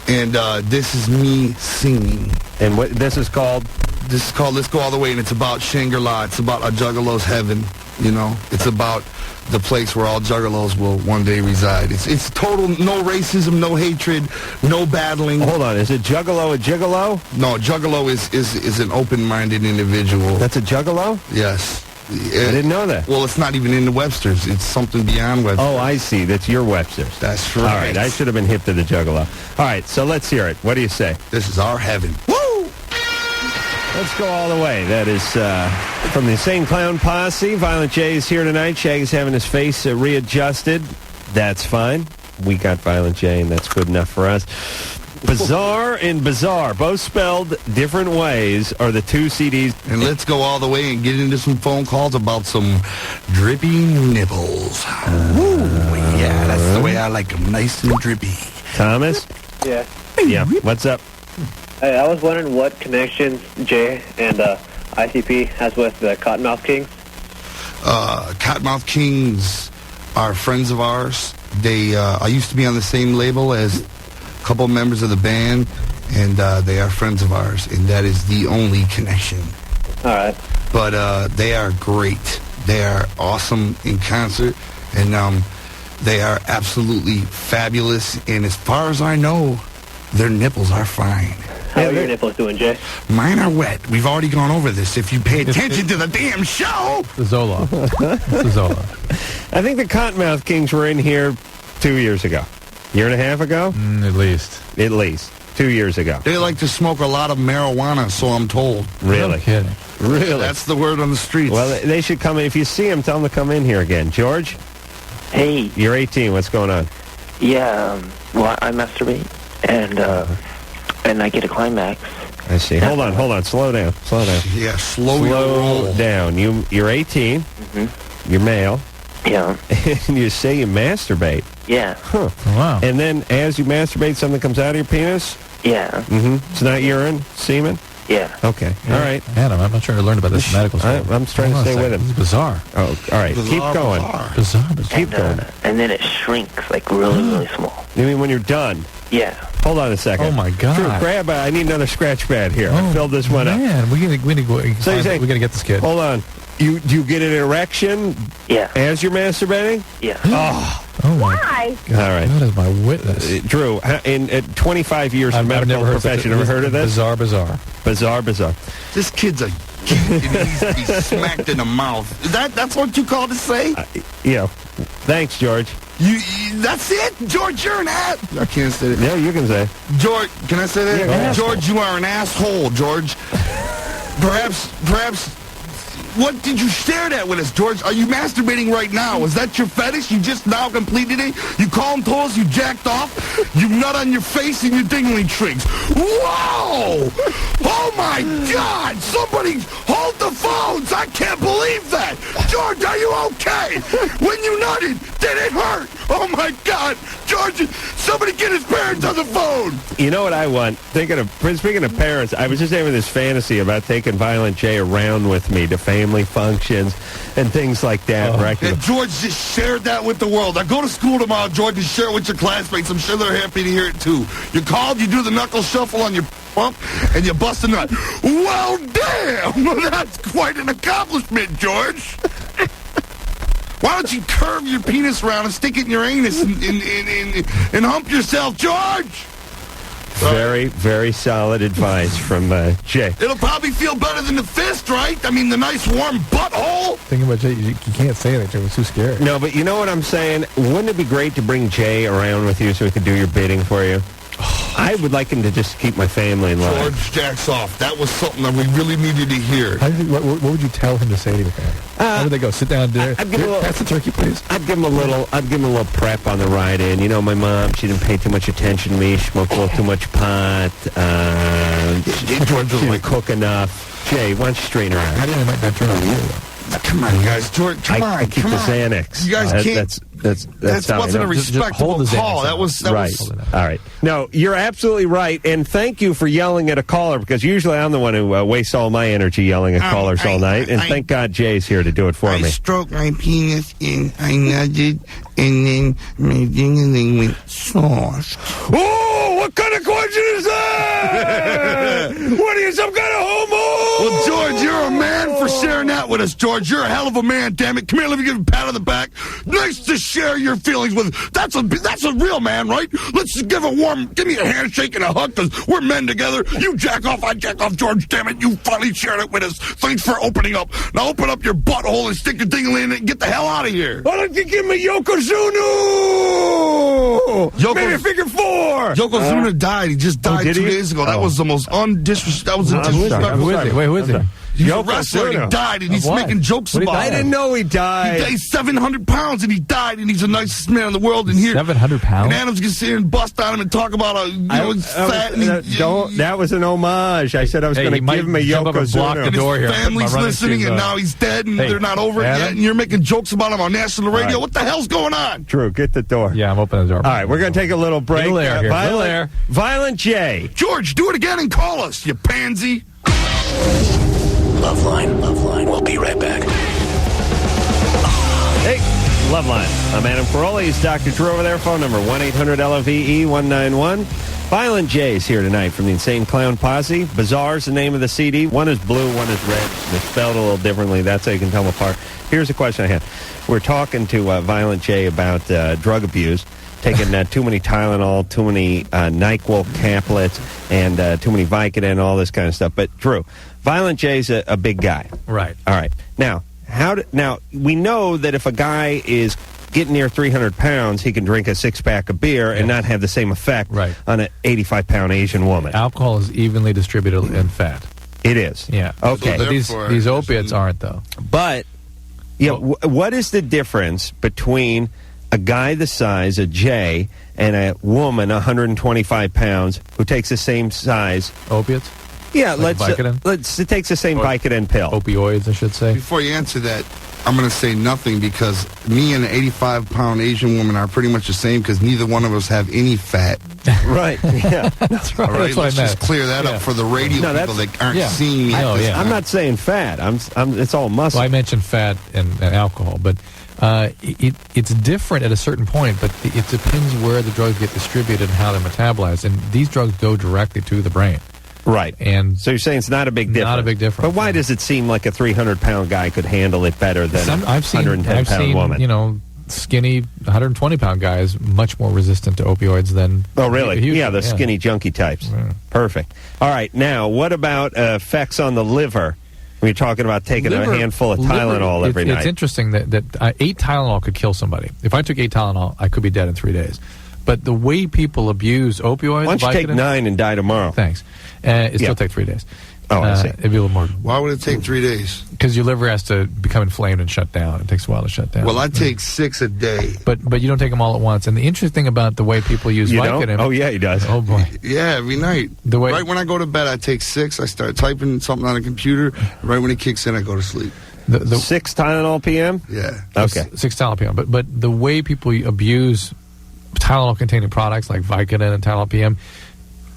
S4: And this is me singing.
S2: And what this is called?
S4: This is called Let's Go All the Way, and it's about Shangri-La. It's about a juggalo's heaven, you know. It's about the place where all juggalos will one day reside. It's total, no racism, no hatred, no battling.
S2: Hold on, is it juggalo a gigolo?
S4: No, juggalo is an open-minded individual.
S2: That's a juggalo?
S4: Yes.
S2: I didn't know that.
S4: Well, it's not even in the Webster's. It's something beyond Webster's.
S2: Oh, I see. That's your Webster's.
S4: That's right.
S2: All right, I should have been hip to the juggalo. All right, so let's hear it. What do you say?
S4: This is our heaven. Woo!
S2: Let's Go All the Way. That is from the Insane Clown Posse. Violent J is here tonight. Shaggy's having his face readjusted. That's fine. We got Violent J, and that's good enough for us. Bizarre and Bizarre, both spelled different ways, are the 2 CDs.
S4: And let's go all the way and get into some phone calls about some drippy nipples. Woo! Yeah, that's the way I like them, nice and drippy.
S2: Thomas?
S10: Yeah.
S2: Yeah, what's up?
S10: Hey, I was wondering what connections Jay and ICP has with the Cottonmouth Kings.
S4: Cottonmouth Kings are friends of ours. I used to be on the same label as couple members of the band, and they are friends of ours, and that is the only connection.
S10: All right.
S4: But they are great. They are awesome in concert, and they are absolutely fabulous. And as far as I know, their nipples are fine.
S10: How are your nipples doing, Jay?
S4: Mine are wet. We've already gone over this. If you pay attention to the damn show.
S3: The Zola. It's the Zola.
S2: I think the Cottonmouth Kings were in here 2 years ago. Year and a half ago?
S3: At least.
S2: At least. 2 years ago.
S4: They like to smoke a lot of marijuana, so I'm told.
S2: Really?
S3: No kidding.
S2: Really?
S4: That's the word on the streets.
S2: Well, they should come in. If you see them, tell them to come in here again. George?
S12: Hey.
S2: You're 18. What's going on?
S12: Yeah, well, I masturbate, and I get a climax.
S2: I see. Hold on. Slow down.
S4: Yeah, slow
S2: down. You're 18.
S12: Mm-hmm.
S2: You're male.
S12: Yeah.
S2: And you say you masturbate.
S12: Yeah.
S2: Huh.
S3: Wow.
S2: And then as you masturbate, something comes out of your penis?
S12: Yeah.
S2: Mm-hmm. It's not urine? Semen?
S12: Yeah.
S2: Okay. All right.
S3: Adam, I'm not sure I learned about this in medical school.
S2: I'm trying to stay with him.
S3: This is bizarre.
S2: Oh, all right. Keep going.
S3: Bizarre.
S2: Keep going.
S12: And then it shrinks, like, really, really small.
S2: You mean when you're done?
S12: Yeah.
S2: Hold on a second.
S3: Oh, my God.
S2: Drew, grab I need another scratch pad here. I filled this one up.
S3: Man, we gotta get this kid.
S2: Hold on. Do you get an erection?
S12: Yeah.
S2: As you're masturbating?
S12: Yeah.
S2: Oh
S11: Why?
S2: All right.
S3: That is my witness.
S2: Drew, in 25 years of medical profession, ever heard of this?
S3: Bizarre.
S4: This kid's a geek, and he's smacked in the mouth. That's what you called to say?
S2: Yeah. Thanks, George.
S4: That's it? George, you're an ass. I can't say that.
S2: Yeah, you can say.
S4: George, can I say that?
S2: Yeah,
S4: George, you are an asshole, George. Perhaps... What did you stare at with us, George? Are you masturbating right now? Is that your fetish? You just now completed it? You calm toes, you jacked off, you nut on your face, and your dingling shrinks. Whoa! Oh, my God! Somebody hold the phones! I can't believe that! George, are you okay? When you nutted, did it hurt? Oh, my God! George, somebody get his parents on the phone!
S2: You know what I want? Speaking of parents, I was just having this fantasy about taking Violent J around with me to family functions and things like that.
S4: And George just shared that with the world. Now go to school tomorrow, George, and share it with your classmates. I'm sure they're happy to hear it, too. You called, you do the knuckle shuffle on your pump, and you bust a nut. Well, damn! That's quite an accomplishment, George. Why don't you curve your penis around and stick it in your anus and hump yourself, George?
S2: Very, very solid advice from Jay.
S4: It'll probably feel better than the fist, right? I mean, the nice warm butthole.
S3: Thinking about Jay, you can't say anything. It's too scary.
S2: No, but you know what I'm saying? Wouldn't it be great to bring Jay around with you so he could do your bidding for you? I would like him to just keep my family in line.
S4: George jacks off. That was something that we really needed to hear.
S3: What would you tell him to say to your family? How would they go? Sit down there. Pass the turkey, please.
S2: I'd give him a little prep on the ride in. You know, my mom, she didn't pay too much attention to me. She smoked a little too much pot. She didn't cook enough. Jay, why don't you straighten her out?
S3: How did I make that turn on you?
S4: Come on, guys. George, come on.
S2: I keep the Xanax.
S4: You guys can't. That wasn't a respectable call. That was
S2: right. All right. No, you're absolutely right, and thank you for yelling at a caller, because usually I'm the one who wastes all my energy yelling at callers all night, and thank God Jay's here to do it for me.
S4: I stroked my penis, and I nutted, and then my ding-a-ling went sauce.
S2: Oh, what kind of question is that? What are you, some kind of homo?
S4: Well, George, you're a man for sharing that with us, George. You're a hell of a man, damn it. Come here, let me give you a pat on the back. Nice to share your feelings with. That's a real man, right? Let's just give me a handshake and a hug, because we're men together. You jack off, I jack off, George, damn it. You finally shared it with us. Thanks for opening up. Now open up your butthole and stick your dingling in it and get the hell out of here.
S2: Why don't you give me Yokozuna? Maybe figure 4.
S4: Yokozuna died. He just died 2 days ago. That was the most disrespectful.
S3: Who is he?
S4: He's a wrestler, and he died, and he's making jokes about it.
S2: I didn't know he died.
S4: He weighed 700 pounds, and he died, and he's the nicest man in the world. And here,
S3: 700 pounds?
S4: And Adam's going to sit here and bust on him and talk about he's fat.
S2: That was an homage. I said I was going to give him a Yokozuna.
S4: And his family's listening, and now he's dead, and they're not over it yet, and you're making jokes about him on national radio. What the hell's going on?
S2: Drew, get the door.
S3: Yeah, I'm opening the door.
S2: All right, we're going to take a little break. Violent J.
S4: George, do it again and call us, you pansy.
S1: LoveLine. We'll be right back.
S2: Hey, LoveLine. I'm Adam Carolla. He's Dr. Drew over there. Phone number 1-800-LOVE-191. Violent J's here tonight from the Insane Clown Posse. Bizarre's the name of the CD. One is blue, one is red. They're spelled a little differently. That's how you can tell them apart. Here's a question I had. We're talking to Violent J about drug abuse. Taking too many Tylenol, too many NyQuil caplets, and too many Vicodin, all this kind of stuff. But Drew, Violent J's a big guy.
S3: Right.
S2: All right. Now, now we know that if a guy is getting near 300 pounds, he can drink a 6-pack of beer and not have the same effect on an 85-pound Asian woman.
S3: Alcohol is evenly distributed in fat.
S2: It is.
S3: Yeah.
S2: Okay.
S3: But these opiates aren't, though.
S2: But, what is the difference between a guy the size of Jay and a woman 125 pounds who takes the same size
S3: opiates?
S2: Yeah,
S3: like
S2: it takes the same Vicodin pill.
S3: Opioids, I should say.
S4: Before you answer that, I'm going to say nothing because me and an 85-pound Asian woman are pretty much the same because neither one of us have any fat.
S2: Right. Yeah.
S3: That's right.
S4: All right, let's just clear that up for the radio people that aren't seeing me.
S2: I'm not saying fat. It's all muscle.
S3: Well, I mentioned fat and alcohol, but it's different at a certain point, but it depends where the drugs get distributed and how they're metabolized. And these drugs go directly to the brain.
S2: Right.
S3: And
S2: so you're saying it's not a big difference?
S3: Not a big difference.
S2: But why does it seem like a 300-pound guy could handle it better than a 110-pound woman?
S3: Skinny 120-pound guys much more resistant to opioids than...
S2: Oh, really? Yeah, the skinny junkie types. Yeah. Perfect. All right. Now, what about effects on the liver? When you're talking about taking a handful of Tylenol every night.
S3: It's interesting that 8 Tylenol could kill somebody. If I took 8 Tylenol, I could be dead in 3 days. But the way people abuse opioids...
S2: Why don't you take 9 and die tomorrow?
S3: Thanks. It still take 3 days.
S2: Oh, I see.
S3: It'd be a little more...
S4: Why would it take 3 days?
S3: Because your liver has to become inflamed and shut down. It takes a while to shut down.
S4: Well, I take 6 a day.
S3: But you don't take them all at once. And the interesting thing about the way people use Vicodin...
S2: Oh, yeah, he does.
S3: Oh, boy.
S4: Yeah, every night. Right when I go to bed, I take 6. I start typing something on the computer. Right when it kicks in, I go to sleep.
S3: The
S2: 6 Tylenol PM?
S4: Yeah.
S2: Okay.
S3: 6 Tylenol PM. But the way people abuse Tylenol-containing products like Vicodin and Tylenol PM...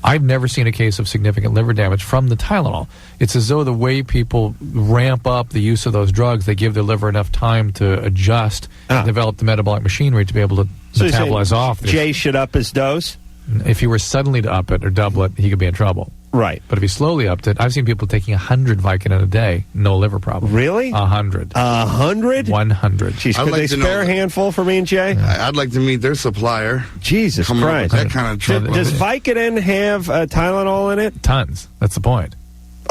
S3: I've never seen a case of significant liver damage from the Tylenol. It's as though the way people ramp up the use of those drugs, they give their liver enough time to adjust and develop the metabolic machinery to be able to metabolize off this.
S2: Jay should up his dose?
S3: If he were suddenly to up it or double it, he could be in trouble.
S2: Right.
S3: But if he slowly upped it, I've seen people taking 100 Vicodin a day, no liver problem.
S2: Really?
S3: 100.
S2: 100?
S3: 100.
S2: Jeez, could they spare a handful for me and Jay?
S4: I'd like to meet their supplier.
S2: Jesus Christ.
S4: That kind of trouble.
S2: Does Vicodin have Tylenol in it?
S3: Tons. That's the point.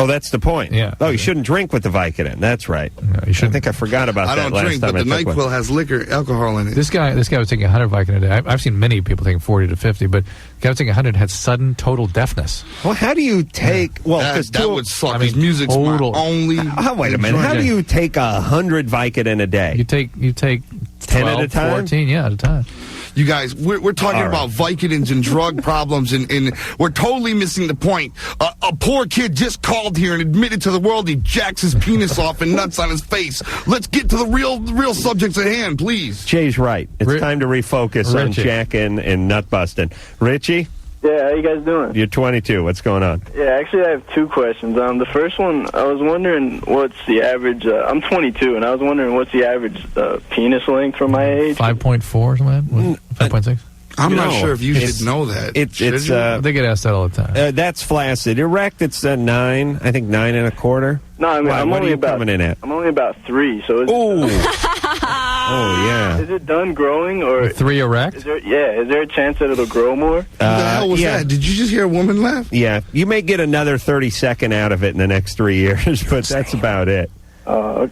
S2: Oh, that's the point.
S3: Yeah.
S2: Oh, you shouldn't drink with the Vicodin. That's right.
S3: No, you shouldn't.
S2: I think I forgot about that last time.
S4: I don't drink, but the NyQuil has alcohol in it.
S3: This guy was taking 100 Vicodin a day. I've seen many people taking 40 to 50, but the guy was taking 100 had sudden total deafness.
S2: Well, how do you take... Well,
S4: that would suck. His music's
S3: total.
S4: my only...
S2: wait a minute. How do you take 100 Vicodin a day?
S3: You take 10
S2: at a time?
S3: 14, at a time.
S4: You guys, we're talking about Vicodins and drug problems, and we're totally missing the point. A poor kid just called here and admitted to the world he jacks his penis off and nuts on his face. Let's get to the real subjects at hand, please.
S2: Jay's right. It's time to refocus on jacking and nut busting. Richie?
S13: Yeah, how you guys doing?
S2: You're 22. What's going on?
S13: Yeah, actually, I have 2 questions. The first one, I was wondering what's the average... I'm 22, and I was wondering what's the average penis length for my age?
S3: 5.4 or something? 5.6?
S4: I'm not sure if you should know that.
S3: They get asked that all the time.
S2: That's flaccid. Erect, it's 9. I think 9 1/4.
S13: No, I mean, I'm only about 3. So it's...
S2: Oh, yeah.
S13: Is it done growing or
S3: 3 erect?
S13: Is there a chance that it'll grow more?
S4: What the hell was that? Did you just hear a woman laugh?
S2: Yeah, you may get another 30-second out of it in the next 3 years, but that's about it.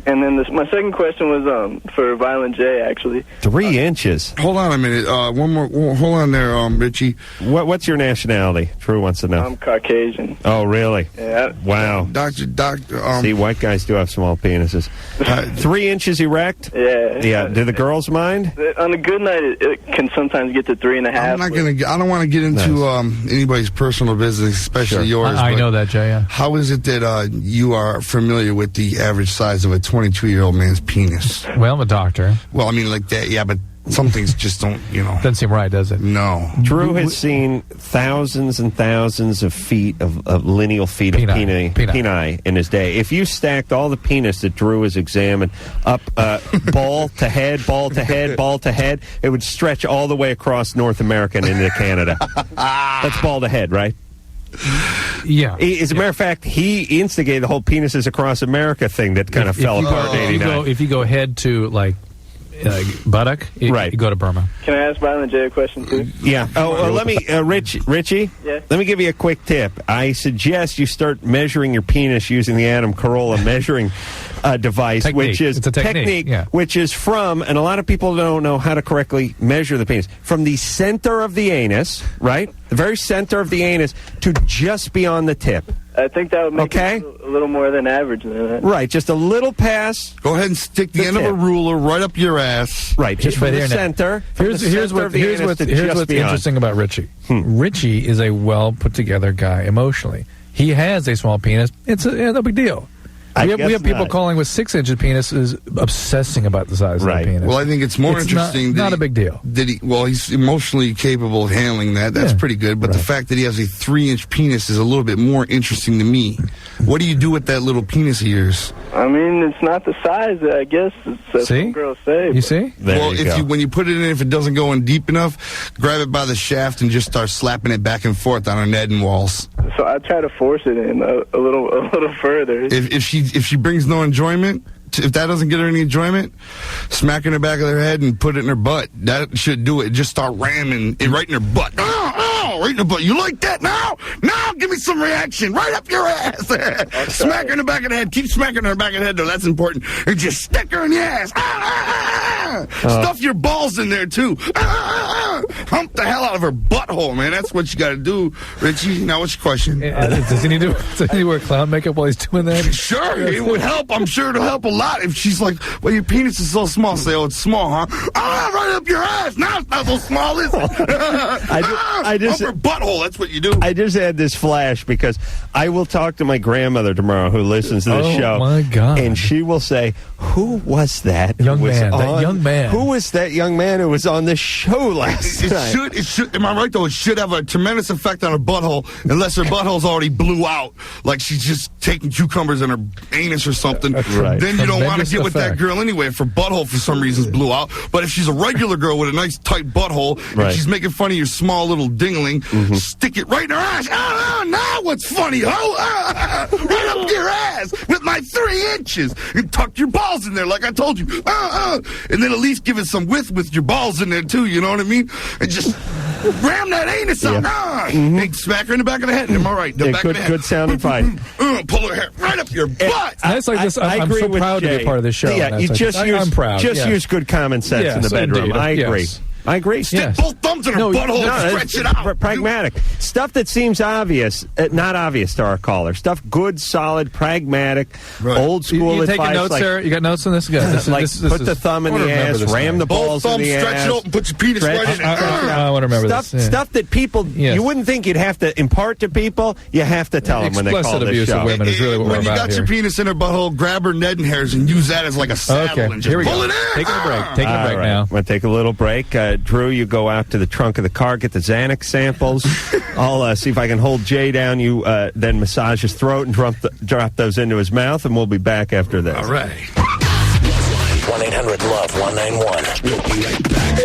S13: And then my second question was for Violent J, actually.
S2: 3 inches.
S4: Hold on a minute. One more. Hold on there, Richie.
S2: What's your nationality? Drew wants to know.
S13: I'm Caucasian.
S2: Oh, really?
S13: Yeah.
S2: Wow.
S4: Doctor.
S2: See, white guys do have small penises. 3 inches erect?
S13: Yeah.
S2: Yeah. Do the girls mind?
S13: On a good night, it can sometimes get to 3.5.
S4: I don't want to get into anybody's personal business, especially yours.
S3: I know that, Jay. Yeah.
S4: How is it that you are familiar with the average size of a 22-year-old man's penis?
S3: Well, I'm a doctor.
S4: Well, I mean, like that, yeah, but some things just don't,
S3: Doesn't seem right, does it?
S4: No.
S2: Drew has seen thousands and thousands of feet of lineal feet of peni in his day. If you stacked all the penis that Drew has examined up ball to head, ball to head, ball to head, it would stretch all the way across North America and into Canada. That's ball to head, right?
S3: Yeah.
S2: As a matter of fact, he instigated the whole penises across America thing that kind of fell apart in '89.
S3: If you go head to, like, buttock, you go to Burma.
S13: Can I ask Violent J a question, too?
S2: Yeah. Let me, Richie,
S13: Yeah.
S2: let me give you a quick tip. I suggest you start measuring your penis using the Adam Carolla measuring device,
S3: Technique.
S2: which is
S3: It's a technique, yeah.
S2: which is from, and a lot of people don't know how to correctly measure the penis, from the center of the anus, right? The very center of the anus to just beyond the tip.
S13: I think that would make it a little more than average than that.
S2: Right, just a little pass.
S4: Go ahead and stick the end of a ruler right up your ass.
S2: Right, just from the center.
S3: Here's what's interesting about Richie. Richie is a well put together guy emotionally. He has a small penis. It's no big deal. We have people calling with 6-inch penises obsessing about the size of the penis.
S4: Well, I think it's more interesting.
S3: Not a big deal.
S4: He's emotionally capable of handling that. That's pretty good. But the fact that he has a 3-inch penis is a little bit more interesting to me. What do you do with that little penis of yours?
S13: I mean, it's not the size, I guess. It's some girls say.
S3: You see?
S4: When you put it in, if it doesn't go in deep enough, grab it by the shaft and just start slapping it back and forth on her Ned walls.
S13: So I try to force it in a little further.
S4: If she brings no enjoyment, if that doesn't get her any enjoyment, smack her in the back of her head and put it in her butt. That should do it. Just start ramming it right in her butt. Right in the butt. You like that? Now, give me some reaction. Right up your ass. Smack her in the back of the head. Keep smacking her in the back of the head, though. That's important. And just stick her in the ass. Stuff your balls in there, too. Hump the hell out of her butthole, man. That's what you got to do, Richie. Now, what's your question?
S3: Does he need to wear clown makeup while he's doing that?
S4: Sure, it would help. I'm sure it'll help a lot if she's like, well, your penis is so small. Say, oh, it's small, huh? Right up your ass. Now it's not so small, is it?
S2: I just
S4: her butthole. That's what you do.
S2: I just had this flash because I will talk to my grandmother tomorrow who listens to the show.
S3: Oh, my God.
S2: And she will say, who was that
S3: young man?
S2: Who was that young man who was on the show last night?
S4: It should, am I right, though? It should have a tremendous effect on her butthole unless her butthole's already blew out, like she's just taking cucumbers in her anus or something.
S2: Right.
S4: Then you don't want to get with that girl anyway if her butthole for some reason blew out. But if she's a regular girl with a nice tight butthole and she's making fun of your small little dingling, stick it right in her ass. Now what's funny, ho? Right up your ass with my 3 inches and tuck your balls in there like I told you. And then at least give it some width with your balls in there too, you know what I mean? And just ram that anus out. And smack her in the back of the head. Am I right? The back of the head.
S2: Good sounding fight.
S4: Pull her hair right up your butt.
S3: That's like this. I'm
S2: agree
S3: so
S2: with
S3: proud to
S2: Jay.
S3: be a part of this show.
S2: Yeah, you just use,
S3: I'm proud.
S2: Use good common sense in the bedroom.
S3: Indeed.
S2: I agree.
S3: Yes.
S2: I agree.
S4: Stick both thumbs in her butthole and stretch it out.
S2: Pragmatic. Stuff that seems obvious, not obvious to our caller. Stuff good, solid, pragmatic, old school
S3: you
S2: advice.
S3: taking notes, Sarah? You got notes on this? Good.
S2: Put the thumb in the ass, ram the balls in the ass.
S4: Stretch it out and put your penis right in it.
S3: I want to remember this.
S2: Stuff that people, you wouldn't think you'd have to impart to people. You have to tell them when they call
S3: Explicit
S2: this
S3: abuse
S2: show.
S3: of women is really what we're
S4: When you
S3: about
S4: got
S3: here.
S4: your penis in her butthole, grab her Ned and hairs and use that as like a saddle and just
S3: here we
S4: pull
S3: go.
S4: it in.
S3: Taking a break. Taking a break now.
S2: I'm going to take a little break. Drew, you go out to the trunk of the car, get the Xanax samples. I'll see if I can hold Jay down. You then massage his throat and drop those into his mouth, and we'll be back after this.
S4: All right.
S1: 1-800-LOVE-191. We'll be right back.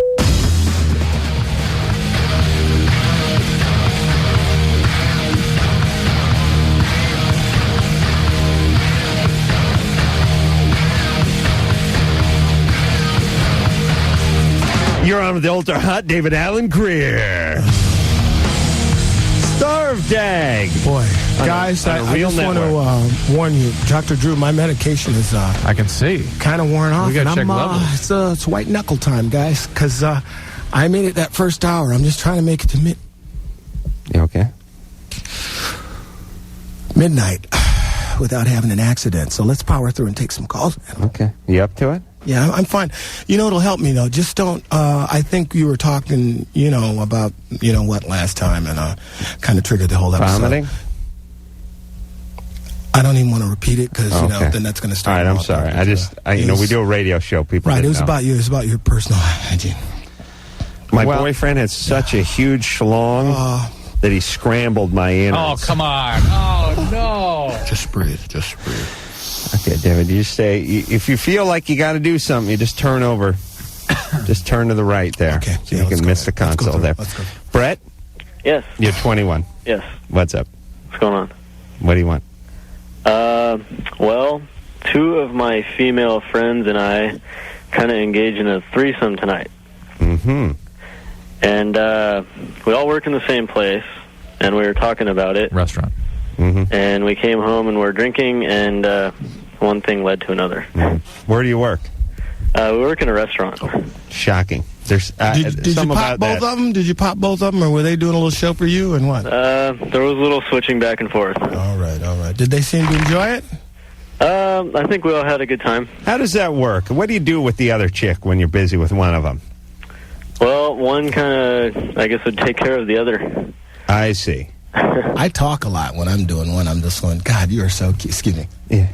S2: You're on with the ultra hot David Allen Greer. Starve Dag.
S14: Boy, guys, I just want to warn you, Dr. Drew, my medication is
S3: I can see
S14: kind of worn off.
S3: We got to check levels.
S14: It's white knuckle time, guys, because I made it that first hour. I'm just trying to make it to
S2: You okay?
S14: midnight without having an accident. So let's power through and take some calls.
S2: Okay. You up to it?
S14: Yeah, I'm fine. You know, it'll help me, though. Just don't, I think you were talking, about, what last time, and kind of triggered the whole episode.
S2: Vomiting?
S14: I don't even want to repeat it, because, then that's going to start.
S2: All right, I'm sorry. We do a radio show. People
S14: Right, it was
S2: know.
S14: about you. It was about your personal hygiene.
S2: My boyfriend has such a huge schlong that he scrambled my innards.
S3: Oh, come on. Oh, no.
S14: Just breathe.
S2: Okay, David, you just say, if you feel like you got to do something, you just turn over. Just turn to the right there.
S14: Okay.
S2: So you can miss the console there.
S14: Let's go.
S2: Brett?
S10: Yes.
S2: You're 21.
S10: Yes.
S2: What's up?
S10: What's going on?
S2: What do you want?
S10: Well, 2 of my female friends and I
S15: kind of engage in a threesome tonight.
S2: Mm-hmm.
S15: And we all work in the same place, and we were talking about it.
S3: Restaurant.
S2: Mm-hmm.
S15: And we came home and we're drinking, and one thing led to another.
S2: Mm-hmm. Where do you work?
S15: We work in a restaurant.
S2: Shocking. There's
S14: did you pop both of them? Did you pop both of them, or were they doing a little show for you, and what?
S15: There was a little switching back and forth.
S14: All right. Did they seem to enjoy it?
S15: I think we all had a good time.
S2: How does that work? What do you do with the other chick when you're busy with one of them?
S15: Well, one kind of, I guess, would take care of the other.
S2: I see.
S14: I talk a lot when I'm doing one. I'm just going, God, you are so cute. Excuse me.
S2: Yeah.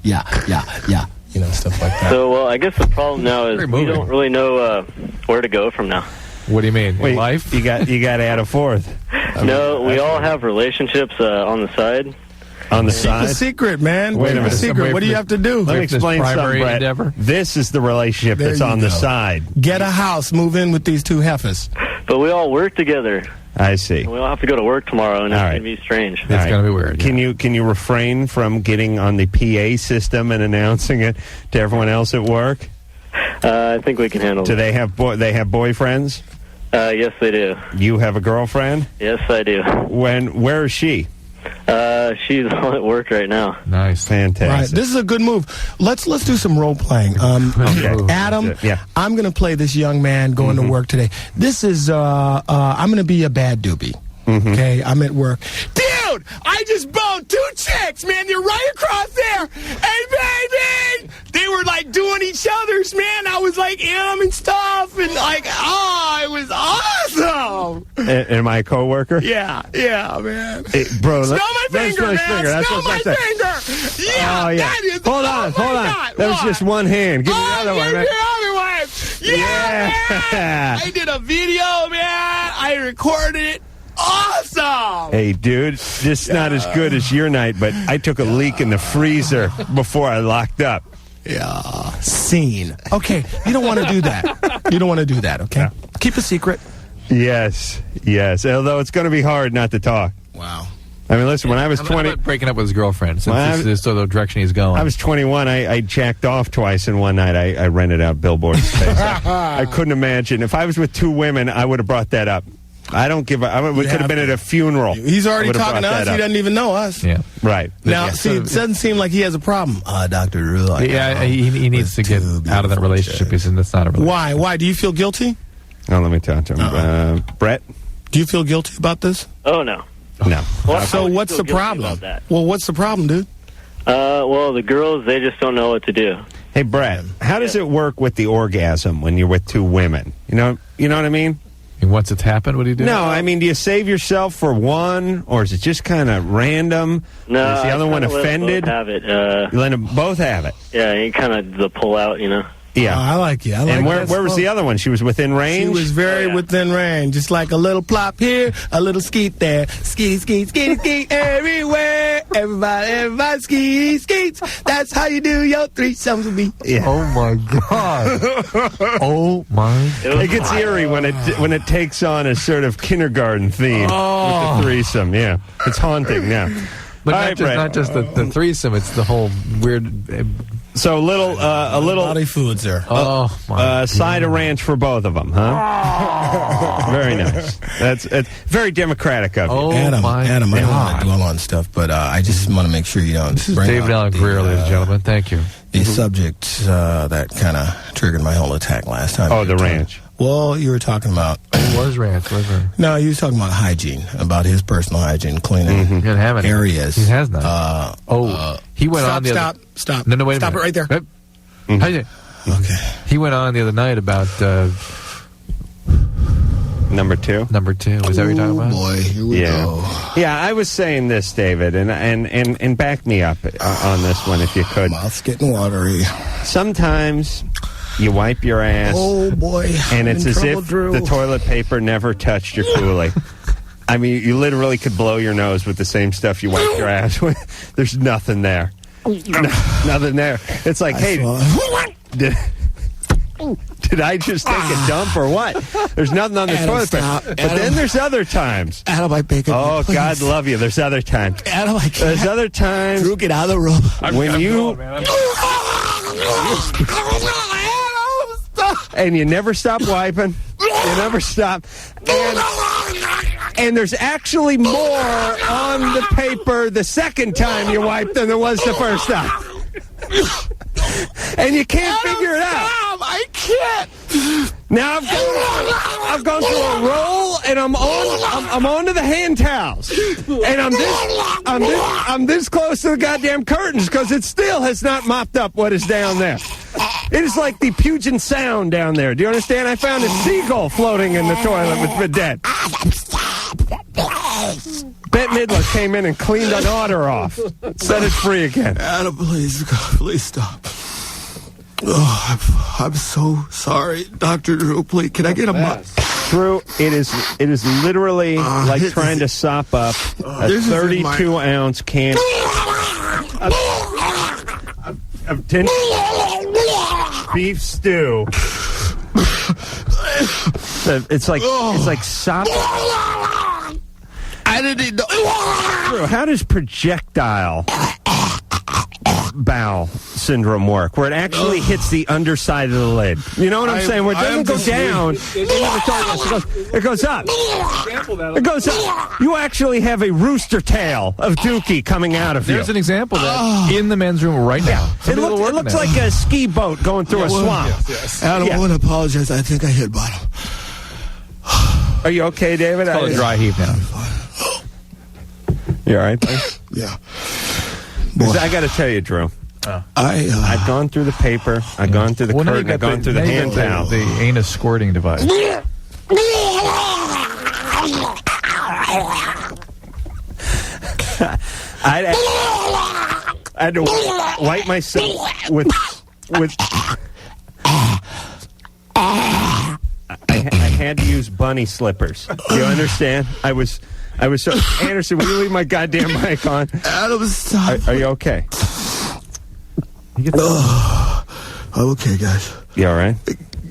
S14: Yeah. You know, stuff like that.
S15: So, well, I guess the problem now is we don't really know where to go from now.
S3: What do you mean?
S2: Wait,
S3: life?
S2: You got to add a fourth.
S15: No, we all have relationships on the side.
S2: On the
S14: Keep
S2: side?
S14: a secret, man.
S2: Wait a minute.
S14: Secret. What do you have to do?
S2: Let me explain something, Brett.
S3: Endeavor?
S2: This is the relationship
S14: There
S2: that's
S14: you
S2: on the
S14: go.
S2: side.
S14: Get a house. Move in with these two heifers.
S15: But we all work together.
S2: I see.
S15: We all have to go to work tomorrow, and it's
S2: All right.
S15: going to be strange.
S3: It's going to be weird.
S2: Can you refrain from getting on the PA system and announcing it to everyone else at work?
S15: I think we can handle it.
S2: Do they have boyfriends?
S15: Yes, they do.
S2: You have a girlfriend?
S15: Yes, I do.
S2: Where is she?
S15: She's all at work right now.
S3: Nice.
S2: Fantastic.
S14: Right. This is a good move. Let's do some role playing. Adam,
S2: Yeah.
S14: I'm going to play this young man going to work today. This is I'm going to be a bad doobie. Okay, I'm at work. Dude, I just boned two chicks, man. They're right across there. Hey, baby! They were like doing each other's, man. I was like in them and stuff, and like, it was awesome.
S2: Am I a coworker?
S14: Yeah, man.
S2: Hey, bro,
S14: Smell my finger, man.
S2: That's
S14: Smell
S2: what
S14: my
S2: I said.
S14: finger. Yeah,
S2: Oh, yeah.
S14: that is.
S2: Hold on.
S14: God,
S2: That was just one hand. Give me the other one,
S14: give
S2: man.
S14: me the other one. Yeah. Man. I did a video, man. I recorded it. Awesome.
S2: Hey, dude, this is not as good as your night, but I took a leak in the freezer before I locked up.
S14: Yeah. Scene. Okay, you don't want to do that. You don't want to do that, okay? Keep a secret.
S2: Yes. Although it's going to be hard not to talk.
S14: Wow.
S2: I mean, listen, when I was
S3: How
S2: 20...
S3: about breaking up with his girlfriend, since this is sort of the direction he's going.
S2: I was 21. I jacked off twice, and one night I rented out billboard space. I couldn't imagine. If I was with two women, I would have brought that up. I don't give a... We could have been at a funeral.
S14: He's already talking to us. He doesn't even know us.
S3: Yeah.
S2: Right.
S14: Now, see, it doesn't seem like he has a problem. Dr. Drew.
S3: He needs to get out of that relationship. He said that's not a relationship.
S14: Why? Do you feel guilty?
S2: Oh, let me talk to him. Brett?
S14: Do you feel guilty about this?
S15: Oh, no.
S2: No.
S14: So what's the problem? Well, what's the problem, dude?
S15: Well, the girls, they just don't know what to do.
S2: Hey, Brett, how does it work with the orgasm when you're with two women? You know what I mean?
S3: And once it's happened, what do you do?
S2: No, I mean, do you save yourself for one, or is it just kind of random?
S15: No,
S2: is the other one offended?
S15: Have it.
S2: You let them both have it.
S15: Yeah, you kind of the pull out, you know.
S2: Yeah,
S14: I like you.
S2: And where was the other one? She was within range?
S14: She was very within range. Just like a little plop here, a little skeet there. Skeet, skeet, skeet, skeet everywhere. Everybody skeets. That's how you do your threesomes with me.
S2: Yeah.
S3: Oh, my God. Oh, my God.
S2: It gets eerie when it takes on a sort of kindergarten theme with the threesome. Yeah, it's haunting now.
S3: But not just the threesome, it's the whole weird...
S2: So a little
S14: body foods there.
S3: Oh, my
S2: side of ranch for both of them, huh? Very nice. It's very democratic of you.
S3: Oh,
S14: Adam,
S3: my
S14: I don't want
S3: God.
S14: to dwell on stuff, but I just want to make sure you don't.
S3: This is David Allen Greer, ladies and gentlemen. Thank you.
S14: The subject that kind of triggered my whole attack last time.
S2: Oh, the ranch.
S14: Well, you were talking about...
S3: Where's ranch?
S14: No, he was talking about hygiene, about his personal hygiene, cleaning
S3: He didn't have any.
S14: areas.
S3: He has none. He went on the other...
S14: Stop.
S3: No, wait a
S14: Stop
S3: minute.
S14: it right there.
S3: Okay. He went on the other night about...
S2: Number two?
S3: Is that what you're talking about?
S14: Boy, here we go.
S2: Yeah, I was saying this, David, and back me up on this one if you could.
S14: Mouth's getting watery.
S2: Sometimes you wipe your ass.
S14: Oh, boy.
S2: And it's
S14: I'm in
S2: as
S14: trouble,
S2: if
S14: Drew.
S2: the toilet paper never touched your coolie. I mean, you literally could blow your nose with the same stuff you wipe your ass with. There's nothing there. Nothing there. It's like, hey, did I just take a dump or what? There's nothing on the
S14: Adam,
S2: toilet
S14: stop.
S2: paper. But
S14: Adam.
S2: then there's other times.
S14: Adam, I beg of you,
S2: Oh,
S14: please.
S2: God love you. There's other times.
S14: Adam, I can't.
S2: There's other times
S14: Drew, get out of the room.
S2: when you... And you never stop wiping. You never stop. And there's actually more on the paper the second time you wipe than there was the first time. And you can't figure it out.
S14: I can't.
S2: Now I've gone through a roll, and I'm on to the hand towels, and I'm this close to the goddamn curtains because it still has not mopped up what is down there. It is like the Puget Sound down there. Do you understand? I found a seagull floating in the toilet with the dead. Bette Midler came in and cleaned an otter off. Set it free again.
S14: Adam, please stop. Oh, I'm so sorry, Dr. Drew. Please, can I get a mop?
S2: Drew, it is literally like trying to sop up a 32-ounce can of tin beef stew. It's like sop.
S14: I didn't know.
S2: Drew, how does projectile bowel syndrome work, where it actually hits the underside of the lid? You know what I'm saying? Where it doesn't go down. It goes up. It goes up. You actually have a rooster tail of dookie coming out of you.
S3: There's an example of that in the men's room right now.
S2: It looks like a ski boat going through a swamp.
S14: Yes. Adam, I want to apologize. I think I hit bottom.
S2: Are you okay, David?
S3: It's called a dry heave now.
S2: You all right, buddy?
S14: Yeah.
S2: I got to tell you, Drew. I've gone through the paper. I've gone through the curtain. I've gone through the hand towel.
S3: The anus squirting device.
S2: I had to wipe myself with. I had to use bunny slippers. Do you understand? I was so... Anderson, will you leave my goddamn mic on?
S14: Adam, stop.
S2: Are you okay?
S14: I'm okay, guys.
S2: You all right?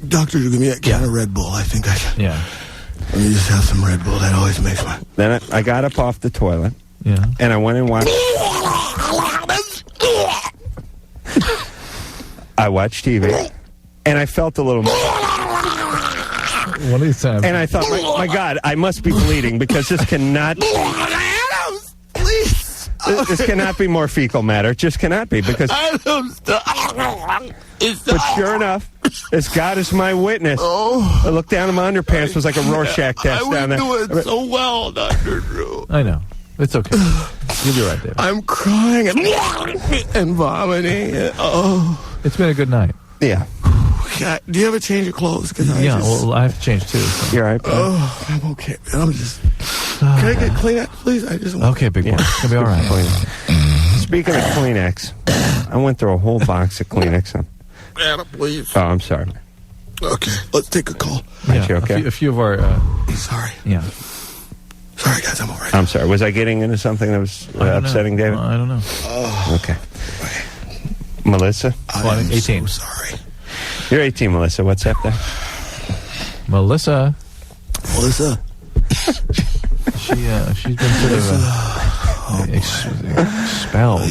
S14: Doctor, give me a can of Red Bull. I think I should.
S3: Yeah.
S14: Let me just have some Red Bull. That always makes my...
S2: Then I got up off the toilet.
S3: Yeah.
S2: And I went and watched... I watched TV. And I felt a little...
S3: One of these times.
S2: And I thought, my God, I must be bleeding because this cannot...
S14: Adams, please.
S2: This cannot be more fecal matter. It just cannot be because...
S14: Adams,
S2: but sure enough, as God is my witness, I looked down at my underpants. Was like a Rorschach test down there.
S14: I was doing so well, Dr. Drew.
S3: I know. It's okay. You'll be right, David.
S14: I'm crying and vomiting.
S3: It's been a good night.
S2: Yeah.
S14: Do you ever change your clothes?
S3: Well, I have to change too. So.
S2: You're all right, buddy?
S14: I'm okay. I'm just... Can I get Kleenex, please? I just want...
S3: Okay, big boy. It'll be all right.
S2: Speaking of Kleenex, I went through a whole box of Kleenex.
S14: Adam, please.
S2: Oh, I'm sorry.
S14: Okay, let's take a call.
S2: Aren't you okay?
S3: A few of our...
S14: Sorry.
S3: Yeah.
S14: Sorry, guys, I'm all right.
S2: I'm sorry. Was I getting into something that was upsetting, David?
S3: I don't know.
S2: Okay. Melissa?
S14: I'm
S3: 18.
S14: so sorry.
S2: You're 18, Melissa. What's up there?
S3: Melissa. She's been sort of expelled.
S2: All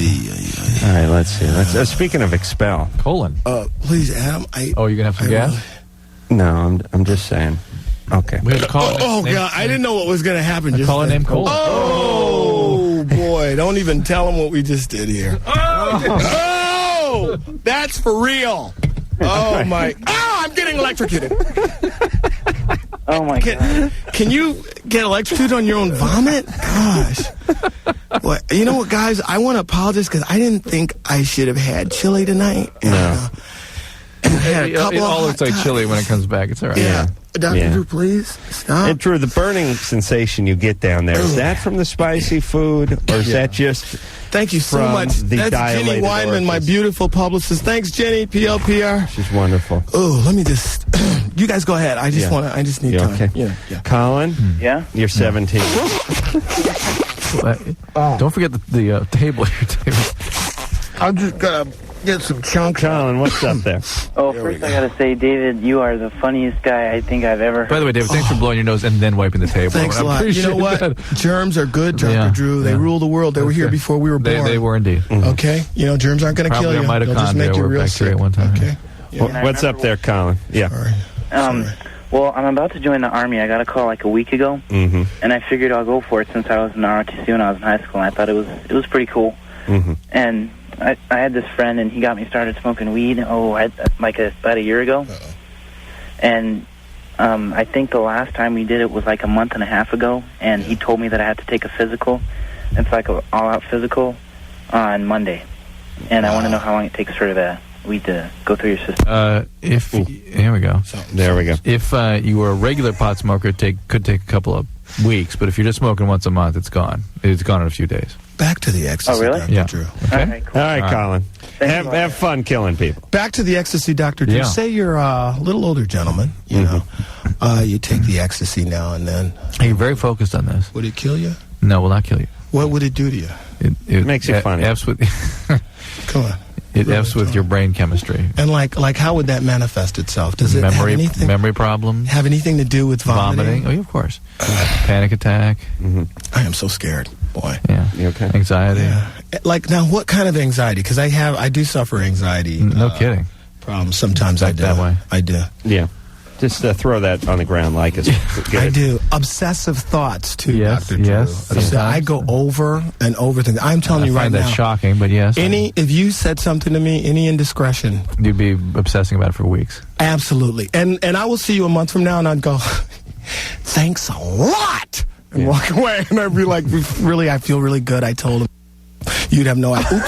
S2: right, let's see. Speaking of expel.
S3: Colon.
S14: Please, Adam,
S3: you're going to have some gas?
S2: No, I'm just saying. Okay.
S3: We have to call
S14: God, I didn't know what was going to happen.
S3: Call her name Colon.
S14: Oh, boy. Don't even tell him what we just did here. Oh, that's for real. Oh, my. Oh, I'm getting electrocuted.
S12: Oh, my God.
S14: Can you get electrocuted on your own vomit? Gosh. Well, you know what, guys? I want to apologize because I didn't think I should have had chili tonight.
S2: No.
S14: And I had a couple
S3: it all looks like chili when it comes back. It's all right.
S14: Yeah. Dr. Drew, please stop.
S2: And Drew, the burning sensation you get down there, is that from the spicy food, or is that just
S14: Thank you so
S2: from
S14: much.
S2: the
S14: That's Jenny
S2: dilated
S14: Weinman, my
S2: orifice?
S14: beautiful publicist. Thanks, Jenny, PLPR.
S2: She's wonderful.
S14: Oh, let me just... you guys go ahead. I just need time.
S2: Okay.
S14: Yeah.
S2: Colin?
S12: Yeah?
S2: You're 17.
S3: Don't forget the table here, David.
S14: I'm just gonna Get some chunks.
S2: Colin, what's up there?
S16: Oh, first I gotta say, David, you are the funniest guy I think I've ever heard.
S3: By the way, David, thanks for blowing your nose and then wiping the table.
S14: Thanks a lot. You know what?
S3: That.
S14: Germs are good, Dr. Drew. They rule the world. They were here before we were born.
S3: They were indeed.
S14: Okay? You know, germs aren't going to kill you. They'll just make you real sick.
S3: At one time.
S14: Okay?
S2: Yeah. What's up there, Colin? Yeah.
S14: Sorry.
S16: Well, I'm about to join the Army. I got a call like a week ago, and I figured I'll go for it since I was in ROTC when I was in high school, and I thought it was pretty cool. And I had this friend, and he got me started smoking weed, about a year ago. And I think the last time we did it was like a month and a half ago, and he told me that I had to take a physical. It's like an all-out physical on Monday. And I want to know how long it takes for the weed to go through your system.
S3: Here we go.
S2: There we go.
S3: If you were a regular pot smoker, it could take a couple of weeks, but if you're just smoking once a month, it's gone. It's gone in a few days.
S14: Back to the ecstasy,
S16: Oh, really?
S14: Dr.
S3: Yeah.
S14: Drew.
S3: Okay.
S2: All right, Colin. Have fun killing people.
S14: Back to the ecstasy, Dr. Drew.
S3: Yeah.
S14: Say you're a little older gentleman, you know. You take the ecstasy now and then.
S3: You're very focused on this.
S14: Would it kill you?
S3: No, it will not kill you.
S14: What would it do to you?
S3: It
S2: makes you funny.
S3: F's with,
S14: Come on.
S3: it F's with your brain chemistry.
S14: And like how would that manifest itself? Does it have anything,
S3: memory problems?
S14: have anything to do with vomiting?
S3: Oh, yeah, of course. Panic attack.
S14: I am so scared, boy.
S3: Yeah.
S2: You okay?
S3: Anxiety.
S14: Yeah. Like now, what kind of anxiety? Because I do suffer anxiety.
S3: No kidding.
S14: Problems. Sometimes I do.
S3: That way.
S14: I do.
S2: Yeah. Just throw that on the ground like it's good.
S14: I do. Obsessive thoughts, too,
S3: Yes,
S14: Dr. Drew.
S3: yes.
S14: I go over and over things. I'm telling you
S3: I
S14: right
S3: find
S14: now.
S3: that shocking, but yes.
S14: If you said something to me, any indiscretion.
S3: You'd be obsessing about it for weeks.
S14: Absolutely. And I will see you a month from now and I'd go, thanks a lot. And walk away. And I'd be like, really, I feel really good. I told him. You'd have no idea.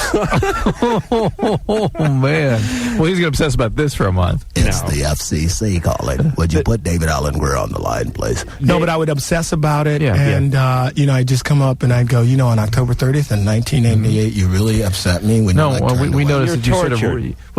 S3: Oh, man. Well, he's going to obsess about this for a month.
S14: It's the FCC calling. Would you put David Allengren on the line, please? No, but I would obsess about it. And, I'd just come up and I'd go, on October 30th in 1988, you really upset me. When
S3: we noticed that you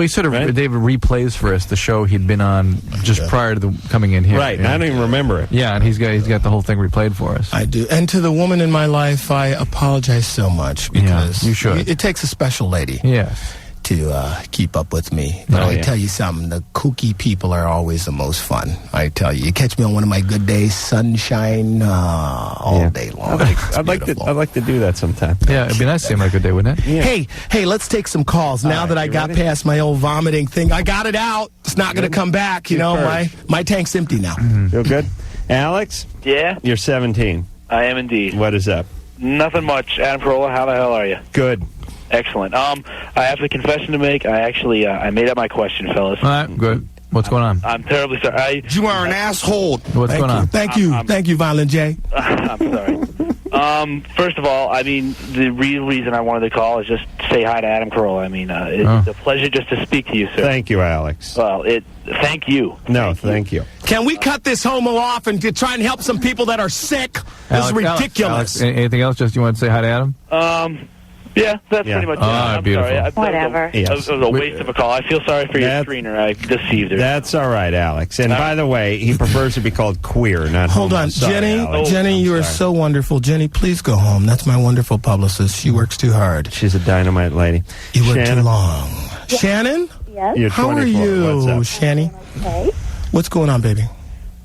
S3: sort of, David replays for us the show he'd been on just prior to coming in here.
S2: Right. I don't even remember it.
S3: Yeah, and he's got the whole thing replayed for us.
S14: I do. And to the woman in my life, I apologize so much because
S3: you should.
S14: It takes a special lady.
S3: Yes.
S14: To keep up with me. But I tell you something, the kooky people are always the most fun. I tell you. You catch me on one of my good days, sunshine all day long.
S2: I'd like to do that sometime.
S3: Yeah, it'd be nice to see him on a good day, wouldn't it?
S14: Yeah. Hey, let's take some calls. Now that I got past my old vomiting thing, I got it out. It's not going to come back. My tank's empty now.
S2: Feel good? Alex?
S17: Yeah?
S2: You're 17.
S17: I am indeed.
S2: What is up?
S17: Nothing much. Adam Carolla, how the hell are you?
S2: Good.
S17: Excellent. I have a confession to make. I actually I made up my question, fellas.
S3: All right, good. What's going on?
S17: I'm terribly sorry.
S4: You are an asshole.
S3: What's going on?
S14: Thank you, Violent J.
S17: I'm sorry. First of all, I mean, the real reason I wanted to call is just to say hi to Adam Carolla. I mean, it's a pleasure just to speak to you, sir.
S2: Thank you, Alex.
S17: Well, thank you.
S2: No, thank you.
S14: Can we cut this homo off and try and help some people that are sick? This is ridiculous.
S3: Alex, anything else? Just you want to say hi to Adam?
S17: Yeah, that's pretty much it. I'm
S3: beautiful.
S17: sorry.
S6: Whatever.
S17: It was a waste of a call. I feel sorry for your screener. I deceived her.
S2: That's all right, Alex. And by the way, he prefers to be called queer, not
S14: Hold
S2: homo.
S14: on.
S2: Sorry, Alex.
S14: Jenny, you are so wonderful. Jenny, please go home. That's my wonderful publicist. She works too hard.
S2: She's a dynamite lady.
S14: You work too long. Shannon?
S6: Yes?
S2: You're
S14: How are
S2: 24.
S14: you,
S2: What's up?
S14: Shanny?
S6: Okay.
S14: What's going on, baby?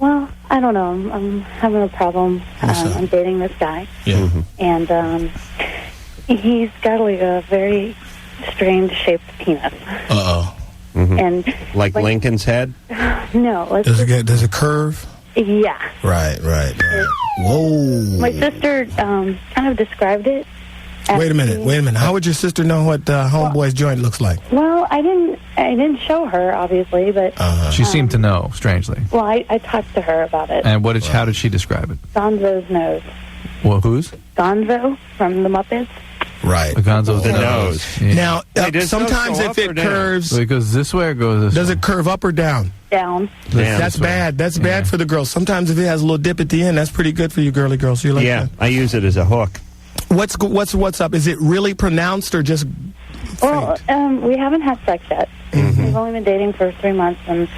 S6: Well, I don't know. I'm having a problem. I'm dating this guy.
S14: Yeah.
S6: And he's got like a very strange shaped penis.
S14: Uh-oh.
S6: And
S2: like Lincoln's head?
S6: No.
S14: Does it curve?
S6: Yeah.
S14: Right. Whoa.
S6: My sister kind of described it.
S14: Wait a minute. How would your sister know what homeboy's joint looks like?
S6: Well, I didn't show her, obviously, but
S3: She seemed to know, strangely.
S6: well, I talked to her about it.
S3: And how did she describe it?
S6: Gonzo's nose.
S3: Well, whose?
S6: Gonzo from the Muppets.
S14: Right.
S3: Gonzo's
S2: The nose.
S3: Yeah.
S14: Now,
S2: does
S14: sometimes
S2: those go
S14: if
S2: up or
S14: it
S2: down?
S14: curves,
S3: It goes this way or goes this way?
S14: does it curve up or down?
S6: Down.
S14: That's bad. That's bad for the girls. Sometimes if it has a little dip at the end, that's pretty good for you girly girls. You like
S2: Yeah,
S14: that?
S2: I use it as a hook.
S14: What's up? Is it really pronounced or just
S6: Well, we haven't had sex yet. We've only been dating for 3 months, and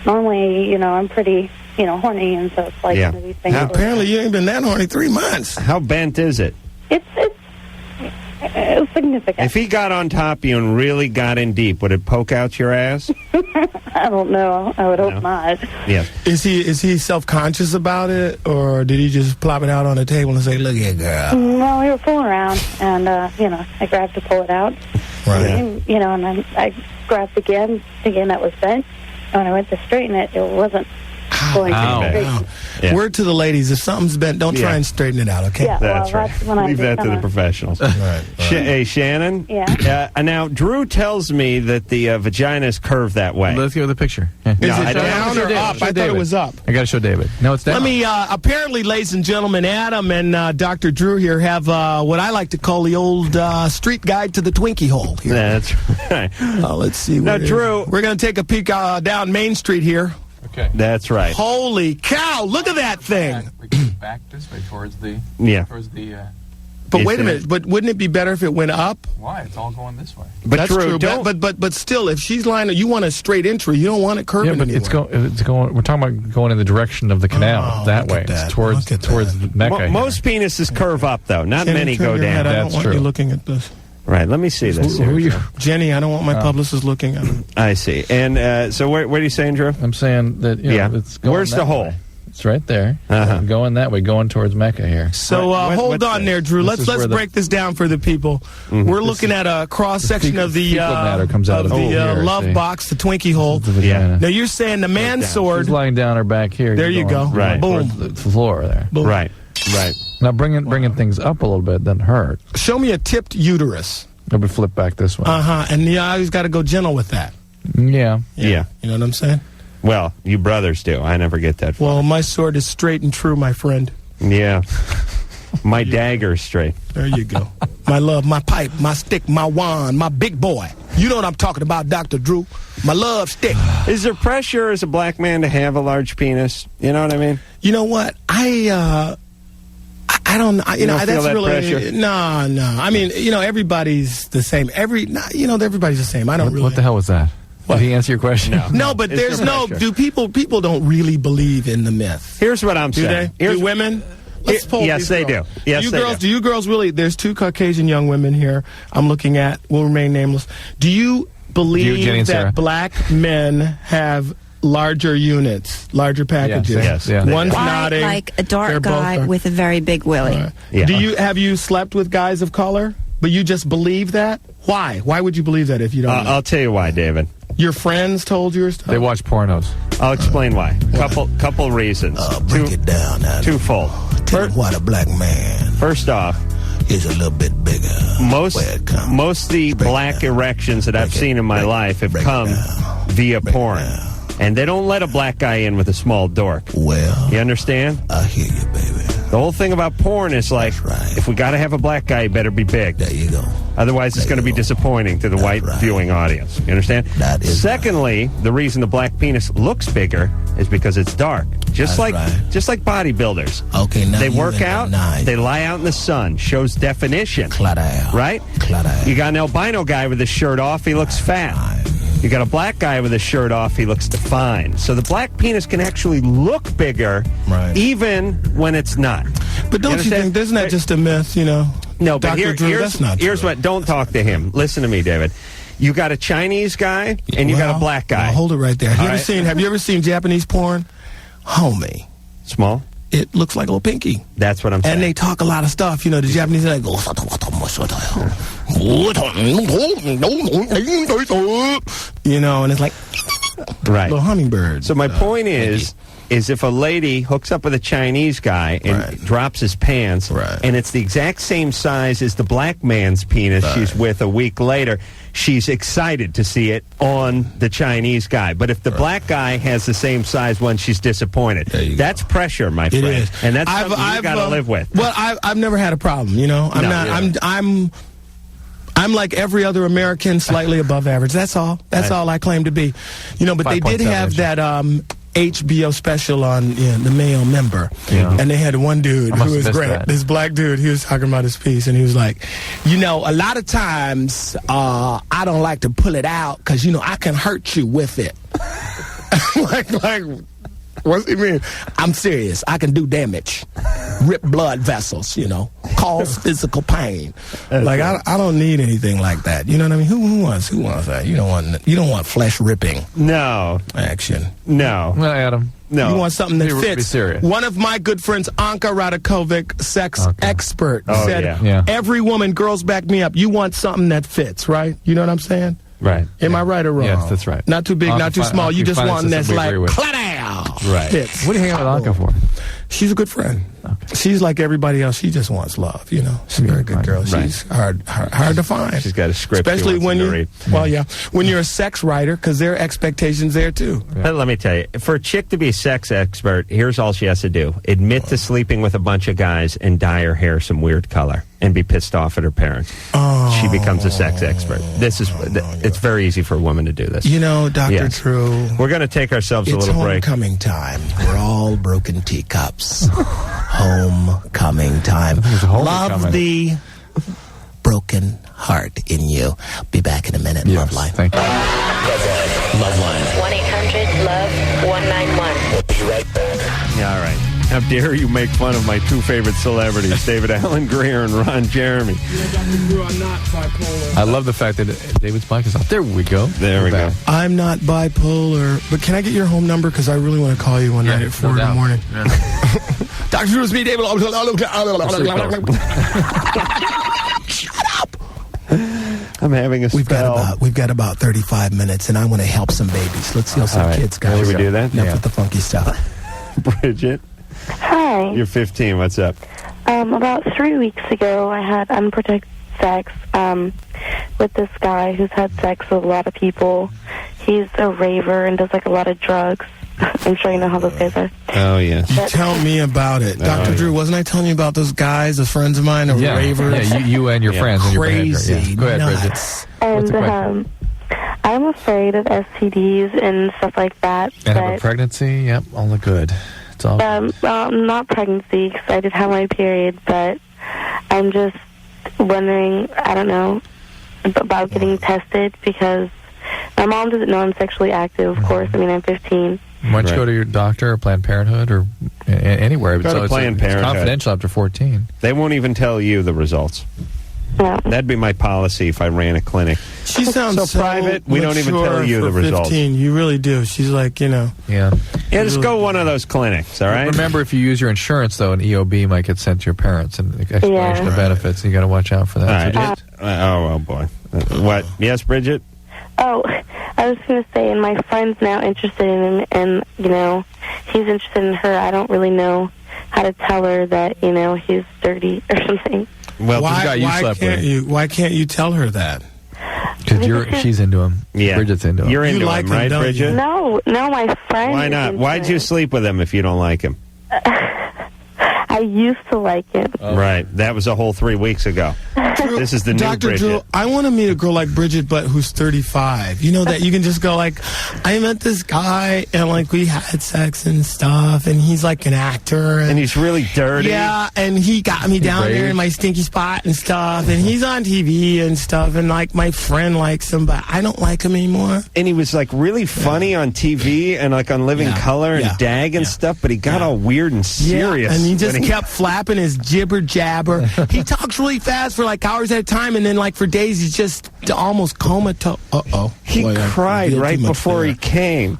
S6: normally, I'm pretty, horny, and so it's like one of these things.
S14: Apparently, you ain't been that horny 3 months.
S2: How bent is it?
S6: It's significant.
S2: If he got on top of you and really got in deep, would it poke out your ass?
S6: I don't know. I would hope not.
S2: Yeah.
S14: Is he self-conscious about it, or did he just plop it out on the table and say, "Look here, girl"?
S6: Well, we were fooling around, and I grabbed to pull it out.
S14: Right.
S6: And, and then I grabbed again, thinking that was bent. And when I went to straighten it, it wasn't going to straighten.
S2: Yeah.
S14: Word to the ladies: if something's bent, don't try and straighten it out. Okay.
S6: Yeah,
S2: That's
S6: well,
S2: right.
S6: that's when I
S2: Leave that to the
S6: kinda-
S2: professionals.
S14: Right.
S2: Hey, Shannon.
S6: Yeah.
S2: Now, Drew tells me that the vagina is curved that way.
S3: Let's go with the picture. Yeah.
S14: Is it down or up? I thought it was up.
S3: I got to show David. No, it's down.
S14: Let me, apparently, ladies and gentlemen, Adam and Dr. Drew here have what I like to call the old street guide to the Twinkie hole here.
S2: That's right.
S14: Let's see.
S2: Now, Drew.
S14: We're going to take a peek down Main Street here.
S3: Okay.
S2: That's right.
S14: Holy cow, look at that thing.
S3: Back this way towards the...
S2: Yeah.
S3: Towards the...
S14: But wait a minute, but wouldn't it be better if it went up?
S3: Why? It's all going this way.
S2: But
S14: that's
S2: Drew,
S14: true. But still, if she's lying, you want a straight entry. You don't want it curving
S3: but
S14: anywhere.
S3: it's going. We're talking about going in the direction of the canal that way. It's towards the Mecca.
S2: Most penises curve up, though. Not
S14: Jenny,
S2: many
S14: turn
S2: go
S14: your
S2: down.
S14: head. I don't
S2: That's
S14: want
S2: true.
S14: you looking at this.
S2: Right. Let me see this.
S14: Who are you? Jenny, I don't want my publicist looking at it.
S2: I see. And so what are you saying, Drew?
S3: I'm saying that it's going
S2: Where's
S3: that
S2: the hole?
S3: way. It's right there.
S2: Uh-huh.
S3: Going that way, going towards Mecca here.
S14: So hold on there, Drew.
S3: This
S14: Let's
S3: is where the-
S14: break this down for the people. We're looking at a cross section of the
S3: fecal matter comes out of here, I
S14: love
S3: see.
S14: box, the Twinkie hole.
S3: The vagina.
S14: Now you're saying the man sword.
S3: She's lying down her back here.
S14: There you go.
S3: Right.
S14: Boom.
S3: The floor there.
S14: Boom.
S2: Right.
S3: Now bringing things up a little bit doesn't hurt.
S14: Show me a tipped uterus.
S3: Maybe flip back this way.
S14: And you always got to go gentle with that.
S3: Yeah.
S2: Yeah.
S14: You know what I'm saying?
S2: Well, you brothers do. I never get that.
S14: Well, my sword is straight and true, my friend.
S2: Yeah. My dagger's straight.
S14: There you go. My love, my pipe, my stick, my wand, my big boy. You know what I'm talking about, Dr. Drew. My love stick.
S2: Is there pressure as a black man to have a large penis? You know what I mean?
S14: You know what? I don't.
S2: You don't feel
S14: that's
S2: that
S14: really
S2: pressure?
S14: no. I mean, everybody's the same. Everybody's the same. I don't really.
S3: What the hell was that? Did he answer your question?
S14: No, but
S2: Is
S14: there's
S2: there
S14: no.
S2: pressure?
S14: Do people don't really believe in the myth?
S2: Here's what I'm
S14: Do
S2: saying.
S14: they? Do women? Let's poll
S2: Yes,
S14: these
S2: they
S14: girls.
S2: do. Yes,
S14: you
S2: they
S14: girls,
S2: do.
S14: you girls really? There's two Caucasian young women here. I'm looking at. Will remain nameless. Do you believe
S3: Jenny and Sarah.
S14: that black men have larger units, larger packages?
S2: Yes, yeah.
S14: One's
S18: I
S14: nodding.
S18: like a dark
S14: They're both
S18: guy
S14: dark.
S18: with a very big willy.
S2: Yeah.
S14: Have you slept with guys of color? But you just believe that? Why? Why would you believe that if you don't? know?
S2: I'll tell you why, David.
S14: Your friends told you or stuff?
S3: They watch pornos.
S2: I'll explain why. Couple reasons.
S14: Break it down.
S2: Twofold.
S14: Why the black man
S2: First off,
S14: is a little bit bigger.
S2: most of the black erections that I've seen in my life have come via porn. And they don't let a black guy in with a small dork.
S14: Well,
S2: you understand?
S14: I hear you, baby.
S2: The whole thing about porn is like, if we got to have a black guy, he better be big.
S14: There you go.
S2: Otherwise, it's going to be disappointing to the white viewing audience. You understand?
S14: That is
S2: Secondly, the reason the black penis looks bigger is because it's dark. Just like bodybuilders.
S14: Okay, now
S2: they
S14: you
S2: work
S14: in the
S2: out,
S14: night.
S2: they lie out in the sun, shows definition. Right? You got an albino guy with his shirt off, he looks fat. You got a black guy with his shirt off, he looks defined. So the black penis can actually look bigger, even when it's not.
S14: But don't you think, isn't that just a myth,
S2: No, but
S14: Dr. Drew,
S2: here's
S14: that's not
S2: here's
S14: true.
S2: what, don't talk to him. Listen to me, David. You got a Chinese guy, and you got a black guy.
S14: Well, hold it right there.
S2: All
S14: Have you ever seen Japanese porn? Homie.
S2: Small?
S14: It looks like a little pinky.
S2: That's what I'm saying.
S14: And they talk a lot of stuff. The Japanese are like, and it's like,
S2: right.
S14: little hummingbirds.
S2: So my point is if a lady hooks up with a Chinese guy and drops his pants, and it's the exact same size as the black man's penis she's with a week later, she's excited to see it on the Chinese guy. But if the black guy has the same size one, she's disappointed. That's pressure, my friend.
S14: It is.
S2: And that's something you got to live with.
S14: Well, I've never had a problem, I'm like every other American, slightly above average. That's all. That's all I claim to be. But they did have that HBO special on the male member.
S3: Yeah.
S14: And they had one dude who was great.
S3: That.
S14: This black dude, he was talking about his piece, and he was like, a lot of times I don't like to pull it out because, I can hurt you with it. like, what's he mean? I'm serious. I can do damage. rip blood vessels, cause physical pain. Like I don't need anything like that. You know what I mean? Who wants that? You don't want flesh ripping.
S2: No
S14: action.
S2: No.
S3: Well, Adam.
S2: No.
S14: You want something that
S3: Be
S14: fits.
S3: serious.
S14: One of my good friends, Anka Radakovic, sex expert, said,
S3: yeah.
S14: every woman, girls back me up, you want something that fits, right? You know what I'm saying?
S2: Right.
S14: Am I right or wrong?
S3: Yes, that's right.
S14: Not too big, not too small. You just want that's like,
S2: right.
S14: Fits.
S3: What do you hang out with Anka for?
S14: She's a good friend. Okay. She's like everybody else. She just wants love, She's a very good girl. She's hard to find.
S2: She's got a script.
S14: Especially when
S2: you read.
S14: Well, yeah. When you're a sex writer, because there are expectations there, too.
S2: Yeah. But let me tell you, for a chick to be a sex expert, here's all she has to do. Admit to sleeping with a bunch of guys and dye her hair some weird color and be pissed off at her parents. She becomes a sex expert. It's very easy for a woman to do this.
S14: Dr. True.
S2: We're going to take ourselves a little break.
S14: It's homecoming time. We're all broken teacups. Homecoming time. Love the broken heart in you. Be back in a minute.
S3: Yes,
S14: Loveline.
S3: Thank you.
S1: Loveline.
S18: 1-800-LOVE-191.
S1: We'll be right back.
S2: Yeah, all right. How dare you make fun of my two favorite celebrities, David Allen Greer and Ron Jeremy.
S14: I'm not bipolar.
S3: I love the fact that David's mic is off. There we go.
S2: There we go.
S14: I'm not bipolar. But can I get your home number? Because I really want to call you one night at 4 in the morning.
S3: Yeah.
S14: Dr. Drew, it's me, David. Shut up.
S2: I'm having a spell.
S14: We've got about 35 minutes, and I want to help some babies. Let's see how some kids got.
S2: Should we do that?
S14: Enough with the funky stuff.
S2: Bridget.
S6: Hi.
S2: You're 15. What's up?
S6: About 3 weeks ago, I had unprotected sex with this guy who's had sex with a lot of people. He's a raver and does like a lot of drugs. I'm sure you know how those guys are.
S2: Oh, yes.
S14: You tell me about it. Dr. Drew, wasn't I telling you about those guys, those friends of mine, ravers?
S3: Yeah, you and your friends. And
S14: Crazy,
S3: your Go ahead,
S14: nuts.
S3: Bridget.
S6: And I'm afraid of STDs and stuff like that.
S3: And have a pregnancy? Yep, all the good. It's all
S6: not pregnancy, because I did have my period, but I'm just wondering, I don't know, about getting tested, because my mom doesn't know I'm sexually active, of course. I mean, I'm 15.
S3: Why don't you go to your doctor or Planned Parenthood or anywhere?
S2: Go to Planned Parenthood.
S3: It's confidential after 14.
S2: They won't even tell you the results.
S6: No.
S2: That'd be my policy if I ran a clinic.
S14: She sounds
S2: so private. We don't even tell you the results.
S14: 15. You really do. She's like,
S3: Yeah.
S2: Yeah, just go one of those clinics, all right?
S3: Remember, if you use your insurance, though, an EOB might get sent to your parents and explanation of benefits. You got to watch out for that.
S2: All right. Oh, boy. What? Yes, Bridget?
S6: Oh, I was going to say, and my friend's now interested in him, and, he's interested in her. I don't really know how to tell her that, he's dirty or something.
S2: Well,
S14: why can't you tell her that?
S3: Because she's into him.
S2: Yeah.
S3: Bridget's into him.
S2: You're into him, right, Bridget?
S6: No, my friend.
S2: Why not? Why'd you sleep with him if you don't like him?
S6: I used to like him.
S2: Right. That was a whole 3 weeks ago. This is the new
S14: Dr.
S2: Bridget.
S14: Drew, I want to meet a girl like Bridget, but who's 35. You know that you can just go like, I met this guy, and like we had sex and stuff, and he's like an actor.
S2: And he's really dirty.
S14: Yeah, and he got me down there in my stinky spot and stuff, and he's on TV and stuff, and like my friend likes him, but I don't like him anymore.
S2: And he was like really funny on TV and like on Living Color and Dag and stuff, but he got all weird and serious.
S14: Yeah, and he just kept flapping his jibber jabber. He talks really fast for like hours at a time, and then like for days he's just almost comatose.
S2: He cried right before he came.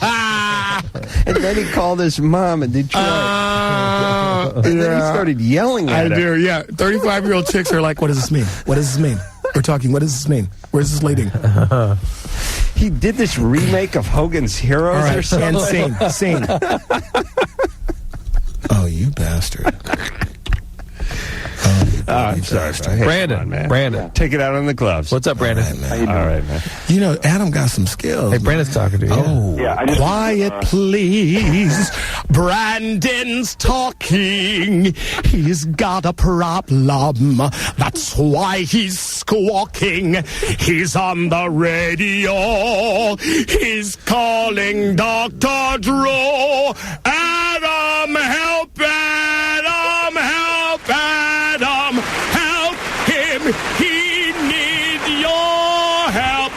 S2: And then he called his mom in Detroit. And then he started yelling at her.
S14: I do, yeah. 35-year-old chicks are like, what does this mean? What does this mean? We're talking, what does this mean? Where's this leading?
S2: He did this remake of Hogan's Heroes or something.
S14: And scene. Oh, you bastard.
S2: I'm sorry,
S3: Brandon.
S2: Take it out on the gloves.
S3: What's up, Brandon?
S2: All right, man.
S14: You know, Adam got some skills.
S3: Hey, Brandon's talking to you.
S14: Oh, quiet, please. Brandon's talking. He's got a problem. That's why he's squawking. He's on the radio. He's calling Dr. Drew. Adam, help Adam, help Adam, help him. He needs your help.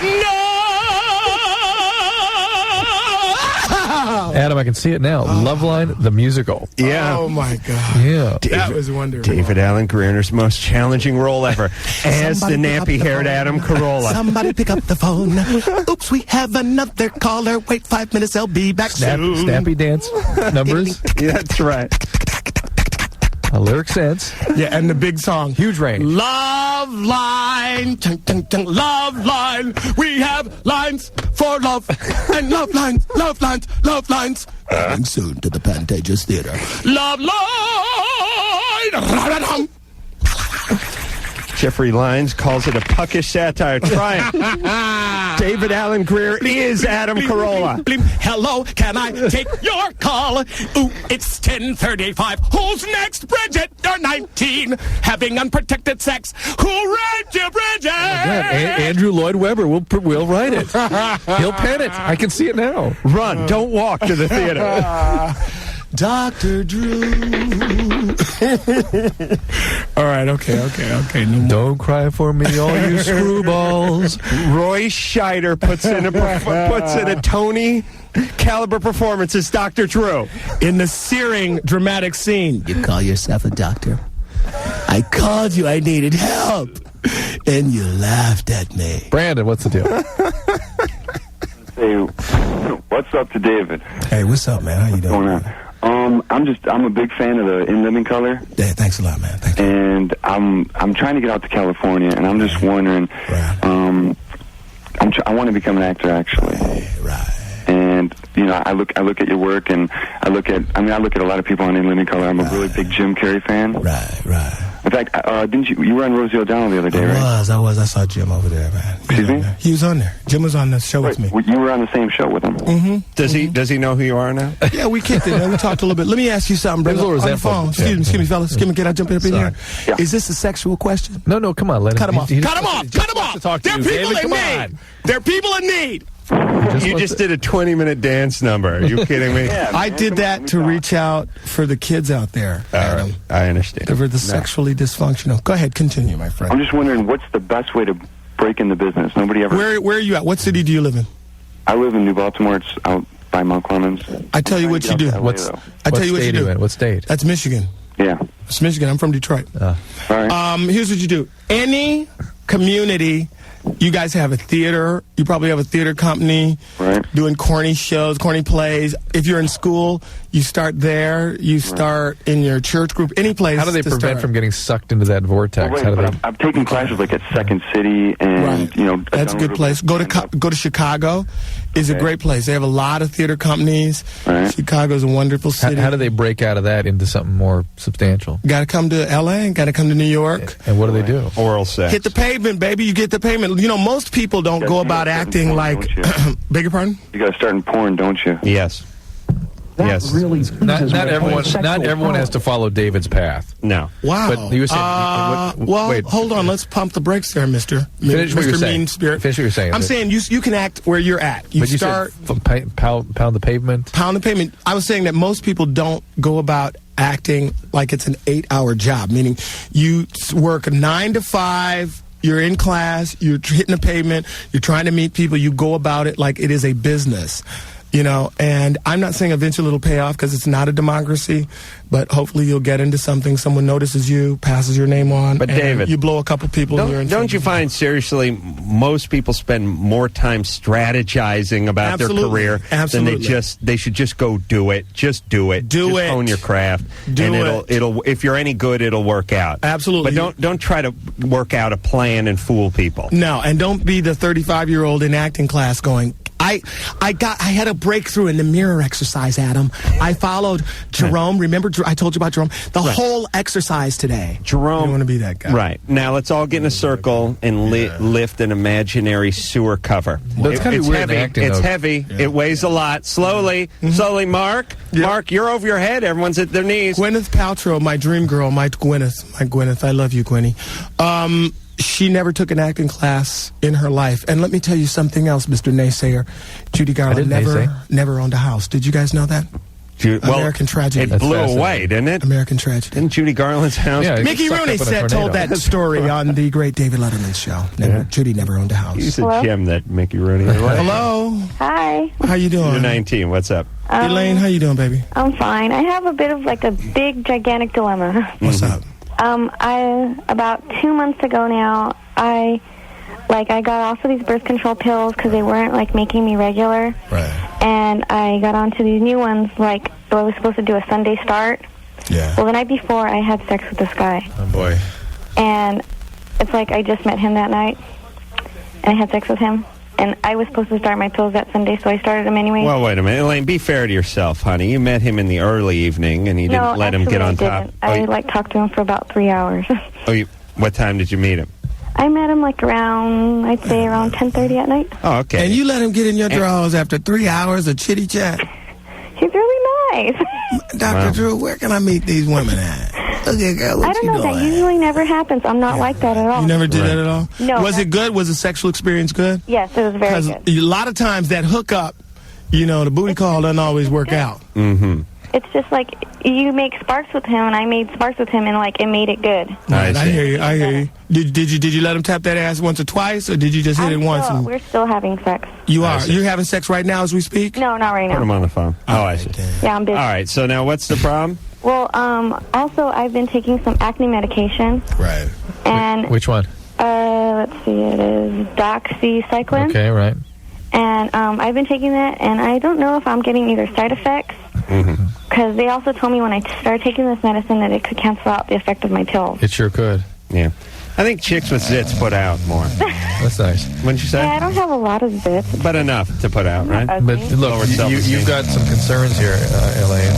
S14: No!
S3: Adam, I can see it now. Loveline, the musical.
S2: Yeah.
S14: Oh, my God.
S3: Yeah.
S14: That was wonderful.
S2: David Allen Grierner's most challenging role ever as the nappy-haired Adam Carolla.
S14: Somebody pick up the phone. Oops, we have another caller. Wait 5 minutes, I'll be back soon.
S3: Snappy dance numbers.
S2: Yeah, that's right.
S3: Lyric sense.
S14: Yeah, and the big song.
S3: Huge range.
S14: Love line. Chung, chung, chung, love line. We have lines for love. And love lines, love lines, love lines. Coming soon to the Pantages Theater. Love line.
S2: Jeffrey Lyons calls it a puckish satire triumph. David Allen Greer is Adam Carolla.
S14: Hello, can I take your call? Ooh, it's 10:35. Who's next? Bridget, you're 19. Having unprotected sex. Who raped you, Bridget?
S3: Andrew Lloyd Webber will write it. He'll pen it. I can see it now.
S2: Run, don't walk to the theater.
S14: Dr. Drew. All right, okay. No
S3: Don't cry for me, all you screwballs.
S2: Roy Scheider puts in a Tony caliber performance as Dr. Drew.
S14: In the searing dramatic scene. You call yourself a doctor? I called you, I needed help. And you laughed at me.
S3: Brandon, what's the deal?
S18: Hey, what's up to David?
S14: Hey, what's up, man? How you doing?
S18: What's going on? I'm a big fan of the In Living Color.
S14: Yeah, thanks a lot, man. Thank you.
S18: And I'm trying to get out to California, and I'm just wondering. I want to become an actor, actually.
S14: Right.
S18: And I look at your work, and I look at a lot of people on In Living Color. I'm a really big Jim Carrey fan.
S14: Right.
S18: In fact, didn't you were on Rosie O'Donnell the other day, right?
S14: I was. I saw Jim over there, man.
S18: Excuse me?
S14: He was on there. Jim was on the show with me.
S18: You were on the same show with him.
S14: Mm-hmm.
S2: Does he know who you are now?
S14: Yeah, we kicked it. We talked a little bit. Let me ask you something, brother. On the phone. Excuse me, fellas. Can I jump up in here?
S18: Yeah.
S14: Is this a sexual question?
S3: No, come on. Let him.
S14: Cut him off. Cut him off.
S3: They're
S14: people in need. They're people in need.
S2: You just did a 20-minute dance number. Are you kidding me?
S18: Yeah,
S14: I did that to reach out for the kids out there.
S2: All right. I understand.
S14: For the sexually dysfunctional. Go ahead, continue, my friend.
S18: I'm just wondering what's the best way to break in the business. Nobody ever.
S14: Where are you at? What city do you live in?
S18: I live in New Baltimore. It's out by Mount Clemens.
S14: I tell you what you do.
S3: What state? What state?
S14: That's Michigan.
S18: Yeah.
S14: It's Michigan. I'm from Detroit.
S18: All right.
S14: Here's what you do. Any community, you guys have a theater. You probably have a theater company.
S18: Right.
S14: Doing corny shows, corny plays. If you're in school, you start there. You start in your church group. Any place.
S3: How do they prevent from getting sucked into that vortex?
S18: I've taken classes like at Second City, and
S14: that's a good place. Go to Chicago. Is a great place. They have a lot of theater companies.
S18: Right.
S14: Chicago's a wonderful city.
S3: How do they break out of that into something more substantial?
S14: Got to come to L.A. Got to come to New York.
S3: And what do they do?
S2: Oral sex.
S14: Hit the pavement, baby. You get the pavement. Most people don't go about acting like. Beg your pardon?
S18: You got to start in porn, don't you?
S2: Yes. Yes.
S3: Really not everyone has to follow David's path.
S2: No.
S14: Wow.
S3: But you were saying,
S14: wait, hold on. Let's pump the brakes there, Mister.
S3: Finish what you're saying.
S14: Mean Spirit.
S3: Finish what you're saying.
S14: I'm saying you can act where you're at. You start
S3: pound the pavement.
S14: Pound the pavement. I was saying that most people don't go about acting like it's an 8-hour job, meaning you work 9 to 5. You're in class, you're hitting the pavement, you're trying to meet people, you go about it like it is a business, and I'm not saying eventually it'll pay off because it's not a democracy, but hopefully you'll get into something, someone notices you, passes your name on,
S2: but
S14: and
S2: David,
S14: you blow a couple people.
S2: Don't you find, seriously, most people spend more time strategizing about their career than they should just go do it. Just do it. Just hone your craft. It'll if you're any good, it'll work out.
S14: Absolutely.
S2: But don't try to work out a plan and fool people.
S14: No, and don't be the 35-year-old in acting class going, I had a breakthrough in the mirror exercise, Adam. I followed Jerome. Remember, I told you about Jerome? The whole exercise today.
S2: Jerome.
S14: You want to be that guy.
S2: Right. Now, let's all get in a circle and lift an imaginary sewer cover.
S3: That's kind of weird acting,
S2: It's heavy. Yeah. It weighs a lot. Slowly. Slowly, Mark. Yep. Mark, you're over your head. Everyone's at their knees.
S14: Gwyneth Paltrow, my dream girl, my Gwyneth. I love you, Gwenny. She never took an acting class in her life. And let me tell you something else, Mr. Naysayer. Judy Garland never owned a house. Did you guys know that? American Tragedy.
S2: It blew away, didn't it?
S14: American Tragedy.
S2: Didn't Judy Garland's house?
S3: Yeah,
S14: Mickey Rooney told that story on the great David Letterman show. Judy never owned a house.
S2: You said Jim, that Mickey Rooney.
S14: Hello.
S6: Hi.
S14: How you doing?
S2: You're 19. What's up?
S14: Elaine, how you doing, baby?
S6: I'm fine. I have a bit of like a big, gigantic dilemma.
S14: What's up?
S6: I about 2 months ago now, I got off of these birth control pills because they weren't like making me regular.
S14: Right.
S6: And I got onto these new ones, like I was supposed to do a Sunday start.
S14: Yeah.
S6: Well, the night before, I had sex with this guy.
S14: Oh boy.
S6: And it's like I just met him that night, and I had sex with him. And I was supposed to start my pills that Sunday, so I started them anyway.
S2: Well, wait a minute. Elaine, be fair to yourself, honey. You met him in the early evening, and you didn't let him get on top.
S6: I talked to him for about 3 hours.
S2: What time did you meet him?
S6: I met him like around, I'd say around 10:30 at night.
S2: Oh, okay.
S14: And you let him get in your drawers after 3 hours of chitty chat?
S6: He's really nice.
S14: Dr. Drew, where can I meet these women at? Okay, girl, what
S6: I don't
S14: you
S6: know.
S14: doing?
S6: That usually never happens. I'm not like that at all.
S14: You never did that at all?
S6: No.
S14: Was it good? Was the sexual experience good?
S6: Yes, it was very good.
S14: A lot of times that hookup, the booty call doesn't always work out.
S2: Mm-hmm.
S6: It's just like you make sparks with him, and I made sparks with him, and like it made it good.
S14: Right, I hear you. Did you let him tap that ass once or twice, or did you just hit it once?
S6: We're still having sex.
S14: You are. You're having sex right now as we speak?
S6: No, not right now.
S2: Put him on the phone. Oh, I see.
S6: Yeah, I'm busy.
S2: All right, so now what's the problem?
S6: Well, also I've been taking some acne medication.
S14: Right.
S6: And
S3: which one?
S6: Let's see, it is doxycycline.
S3: Okay, right.
S6: And I've been taking that, and I don't know if I'm getting either side effects, because they also told me when I started taking this medicine that it could cancel out the effect of my pills.
S3: It sure could.
S2: Yeah. I think chicks with zits put out more.
S3: That's nice.
S2: Wouldn't you say?
S6: Yeah, I don't have a lot of zits.
S2: But enough to put out, right?
S3: But look, you've got some concerns here, Elaine.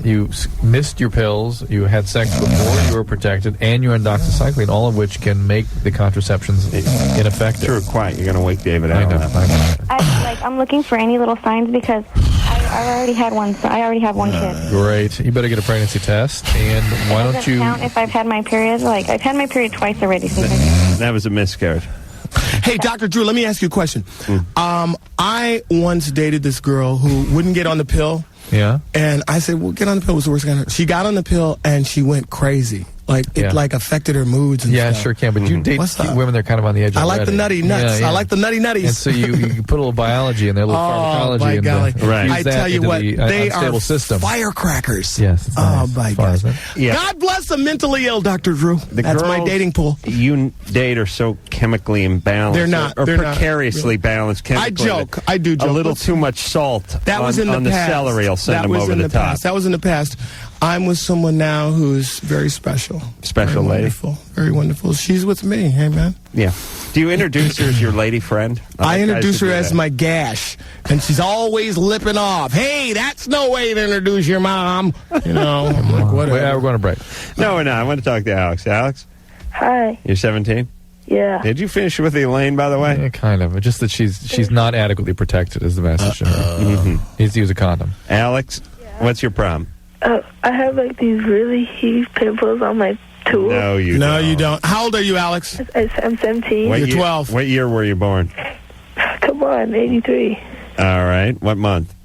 S3: You missed your pills, you had sex before you were protected, and you're on doxycycline, all of which can make the contraceptions ineffective.
S2: True, quiet. You're going to wake David out.
S6: I'm looking for any little signs because I already had one. So I already have one kid.
S3: Great. You better get a pregnancy test, and why don't
S6: Doesn't
S3: you
S6: count if I've had my period? Like I've had my period twice already.
S2: That was a miscarriage.
S14: Hey, Dr. Drew, let me ask you a question. I once dated this girl who wouldn't get on the pill.
S3: Yeah.
S14: And I said, well, get on the pill. What's the worst kind of... She got on the pill, and she went crazy. Like, it affected her moods and stuff.
S3: Yeah, sure can. But you date women that are kind of on the edge
S14: I
S3: already.
S14: like the nutty nuts. I like the nutty nutties.
S3: And so you put a little biology in there, a little pharmacology.
S14: My golly.
S3: Right.
S14: I tell you what, they are
S3: system.
S14: firecrackers.
S3: Yes. It's nice.
S14: Oh, my gosh. God bless the mentally ill, Dr. Drew. That's my dating pool.
S2: You date are so chemically imbalanced.
S14: They're not.
S2: Or
S14: They're
S2: precariously
S14: not.
S2: balanced chemically.
S14: I do joke.
S2: A little too much salt
S14: that was in the
S2: on
S14: past.
S2: The celery will send
S14: that
S2: them
S14: was
S2: over
S14: in
S2: the top.
S14: Past. That was in the past. I'm with someone now who's very special.
S2: Special
S14: very
S2: lady.
S14: Wonderful. Very wonderful. She's with me. Hey, man.
S2: Yeah. Do you introduce her as your lady friend?
S14: I introduce her as my gash, and she's always lipping off. Hey, that's no way to introduce your mom. I'm like, whatever.
S3: We're going to break.
S2: No, we're not. I want to talk to Alex. Alex?
S5: Hi.
S2: You're 17?
S5: Yeah.
S2: Did you finish with Elaine, by the way?
S3: Yeah, kind of. Just that she's not adequately protected is the message. Needs to use a condom.
S2: Alex, what's your problem?
S5: I have like these really huge pimples on my tool.
S2: No, you
S14: don't. How old are you, Alex?
S5: I'm 17.
S14: You're 12.
S2: What year were you born?
S5: Come on, 83.
S2: All right. What month?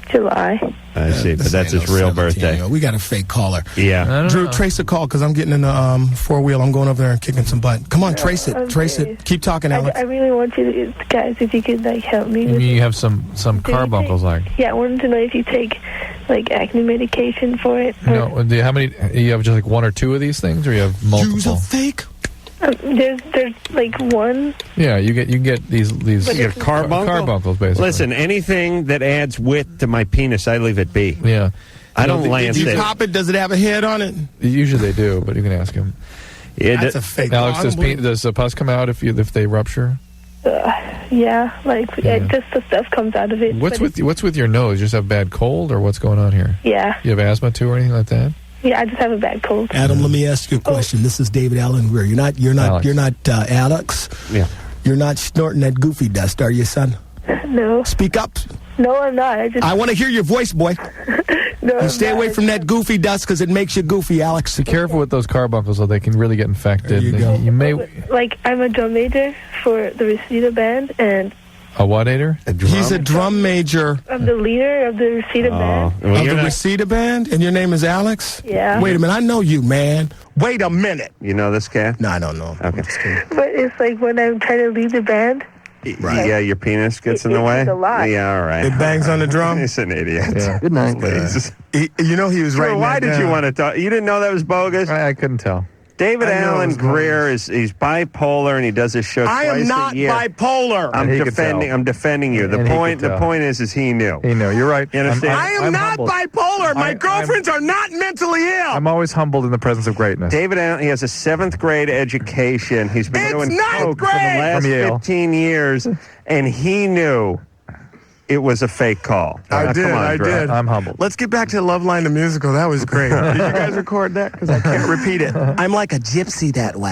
S5: July.
S2: I see, but that's his real birthday.
S14: We got a fake caller.
S2: Yeah.
S14: Drew, trace the call because I'm getting in the four-wheel. I'm going over there and kicking some butt. Come on, trace it.
S5: Okay.
S14: Trace it. Keep talking, Alex.
S5: I really want you to, guys, if you could like help me.
S3: You have some carbuncles, like.
S5: Yeah, I wanted to know if you take like acne medication for it.
S3: No, how many? You have just like one or two of these things, or you have multiple?
S14: Use a fake.
S5: There's like one.
S3: Yeah, you get these
S2: You get
S3: carbuncles, basically.
S2: Listen, anything that adds width to my penis, I leave it be.
S3: Yeah.
S2: I don't lance
S14: Did
S2: it.
S14: you pop it? Does it have a head on it?
S3: Usually they do, but you can ask him.
S14: That's a fake.
S3: Alex, does the pus come out if they rupture?
S5: Yeah, just the stuff comes out of it.
S3: What's with your nose? You just have bad cold, or what's going on here?
S5: Yeah.
S3: You have asthma too, or anything like that?
S5: Yeah, I just have a bad cold.
S14: Adam, let me ask you a question. This is David Allen Greer. You're not Alex.
S2: Yeah.
S14: You're not snorting that goofy dust, are you, son?
S5: No.
S14: Speak up.
S5: No, I'm not.
S14: I want to hear your voice, boy.
S5: No,
S14: you stay away from that goofy dust because it makes you goofy, Alex.
S3: Be careful with those carbuncles, though. They can really get infected.
S14: There you go.
S3: You may.
S5: Like, I'm a drum major for the Reseda band, and
S3: A what-ator?
S14: He's a drum major.
S6: I'm the leader of the Reseda band.
S2: Well,
S14: Of
S2: you're
S14: the
S2: not-
S14: Reseda band? And your name is Alex?
S6: Yeah.
S14: Wait a minute, I know you, man. Wait a minute.
S2: You know this cat?
S14: No, I don't know.
S2: Okay.
S6: But it's like when I'm trying to lead the band.
S2: Right. Yeah, your penis gets in the way?
S6: It's a lot.
S2: Yeah, all right.
S14: It bangs on the drum?
S2: He's an idiot.
S3: Yeah.
S12: Good night.
S14: You know he was
S2: Drew,
S14: writing
S2: why
S14: that
S2: did you
S14: down.
S2: want to talk? You didn't know that was bogus?
S3: I couldn't tell.
S2: David
S14: I know it
S2: Allen
S14: was
S2: Greer he's bipolar and he does his show
S14: I
S2: twice
S14: am not
S2: a year.
S14: bipolar.
S3: And he could tell.
S2: I'm defending you. The
S3: And he
S2: point
S3: could tell.
S2: is he knew.
S3: He knew. You're right.
S2: You understand?
S14: I am not
S3: humbled.
S14: bipolar. My
S3: I'm-
S14: girlfriends are not mentally ill.
S3: I'm always humbled in the presence of greatness.
S2: David Allen, he has a 7th grade education. He's been
S14: It's
S2: doing
S14: ninth
S2: coke for the
S14: grade!
S2: last
S3: From Yale.
S2: 15 years, and he knew it was a fake call.
S14: I
S2: Now,
S14: did,
S2: come on,
S14: I
S2: Drew.
S14: did.
S3: I'm humbled.
S14: Let's get back to LoveLine the musical. That was great. Did you guys record that? Because I can't repeat it. I'm like a gypsy that way.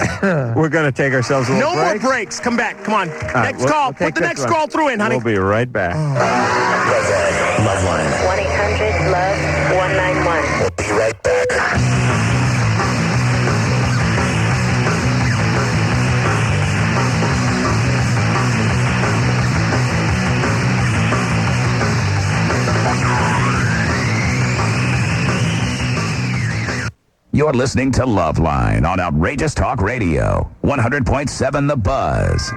S2: We're going to take ourselves a little
S14: No more
S2: break.
S14: breaks. Come back. Come on.
S2: All right,
S14: Next
S2: we'll
S14: call.
S2: take
S14: Put the
S2: this
S14: next
S2: one.
S14: call through in, honey.
S2: We'll be right back.
S1: LoveLine.
S6: 1-800-LOVE-191.
S1: We'll be right back.
S19: You're listening to LoveLine on Outrageous Talk Radio, 100.7 The Buzz.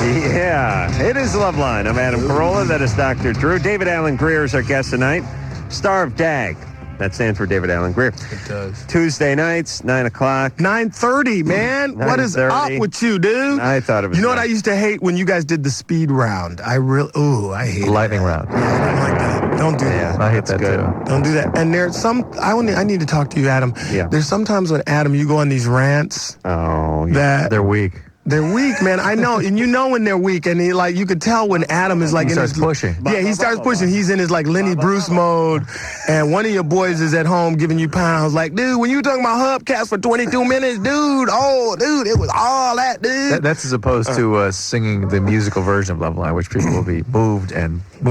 S2: Yeah, it is LoveLine. I'm Adam Carolla. That is Dr. Drew. David Allen Greer is our guest tonight. Star of DAG. That stands for David Allen Greer.
S14: It does.
S2: Tuesday nights, 9 o'clock.
S14: 9:30, man. What is
S2: 9:30.
S14: up with you, dude?
S2: I thought it was.
S14: You know what I used to hate when you guys did the speed round? I hate
S3: Lightning round.
S14: Yeah, I don't like that. Don't do that.
S3: I hate that
S2: good.
S3: too.
S14: Don't do that. And there's I need to talk to you, Adam.
S2: Yeah.
S14: There's sometimes when, Adam, you go on these rants
S2: Oh, yeah.
S14: that
S3: They're weak.
S14: they're weak, man. I know, and you know when they're weak, and you could tell when Adam is like
S3: He
S14: in
S3: starts
S14: his
S3: pushing.
S14: Yeah, he starts pushing. He's in his like Lenny Bruce mode, and one of your boys is at home giving you pounds. Like, dude, when you talking about hubcaps for 22 minutes, dude, it was all that, dude.
S3: That's as opposed to singing the musical version of LoveLine, which people will be moved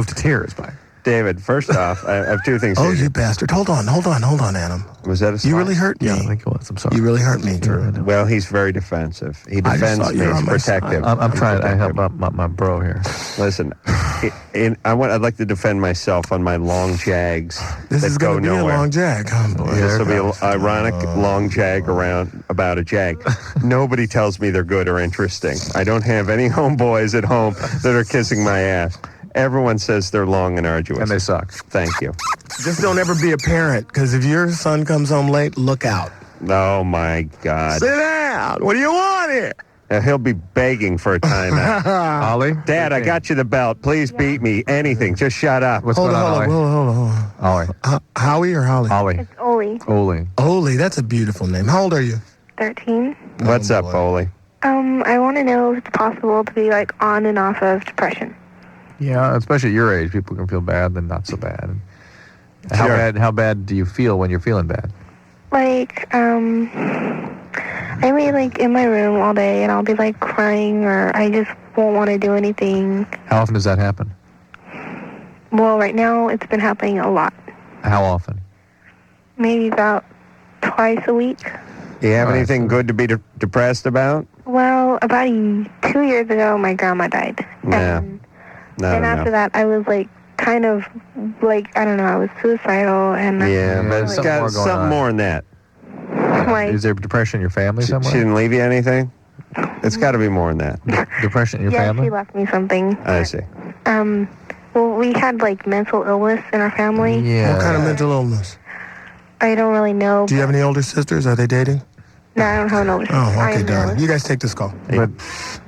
S3: to tears by.
S2: David, first off, I have two things.
S14: Oh, you bastard! Hold on, Adam.
S2: Was that a
S14: You really hurt me.
S3: Yeah, I think it was. I'm sorry.
S14: You really hurt me, Drew.
S2: Well, he's very defensive. He
S14: I just
S2: defends
S14: thought
S2: me.
S14: you were
S2: He's
S14: on my side.
S2: protective.
S3: I'm trying to help my bro here.
S2: Listen, I'd like to defend myself on my long jags
S14: This
S2: that
S14: is
S2: go
S14: going to be
S2: nowhere.
S14: a long jag. Oh, boy.
S2: This will be an ironic long jag about a jag. Nobody tells me they're good or interesting. I don't have any homeboys at home that are kissing my ass. Everyone says they're long and arduous.
S3: And they suck.
S2: Thank you.
S14: Just don't ever be a parent, because if your son comes home late, look out.
S2: Oh, my God.
S14: Sit down. What do you want here?
S2: He'll be begging for a timeout.
S3: Ollie?
S2: Dad, I got you the belt. Please beat me. Anything. Just shut up.
S3: What's
S14: Hold
S3: going on,
S14: on, hold on.
S3: Ollie?
S14: Howie or Holly?
S3: Ollie.
S6: It's Oli.
S3: Oli.
S14: Oli, that's a beautiful name. How old are you?
S6: 13.
S2: What's up, Foley?
S6: I want to know if it's possible to be like on and off of depression.
S3: Yeah, especially at your age, people can feel bad, then not so bad.
S2: Sure.
S3: How bad do you feel when you're feeling bad?
S6: Like, I be like in my room all day and I'll be like crying, or I just won't want to do anything.
S3: How often does that happen?
S6: Well, right now it's been happening a lot.
S3: How often?
S6: Maybe about twice a week.
S2: Do you have anything good to be depressed about?
S6: Well, about 2 years ago, my grandma died.
S2: Yeah.
S6: And after that, I was like, kind of like, I don't know, I was suicidal. And
S2: Yeah, but it's got something more than that.
S6: Like,
S3: Is there depression in your family somewhere?
S2: She didn't leave you anything? It's got to be more than that.
S3: Depression in your
S6: yeah,
S3: family?
S6: she left me something.
S2: I see.
S6: Well, we had like mental illness in our family.
S3: Yeah.
S14: What kind of mental illness?
S6: I don't really know.
S14: Do you have any older sisters? Are they dating?
S6: No, I don't have an older sister.
S14: Oh,
S6: I
S14: okay,
S6: am
S14: darling.
S6: jealous.
S14: You guys take this call.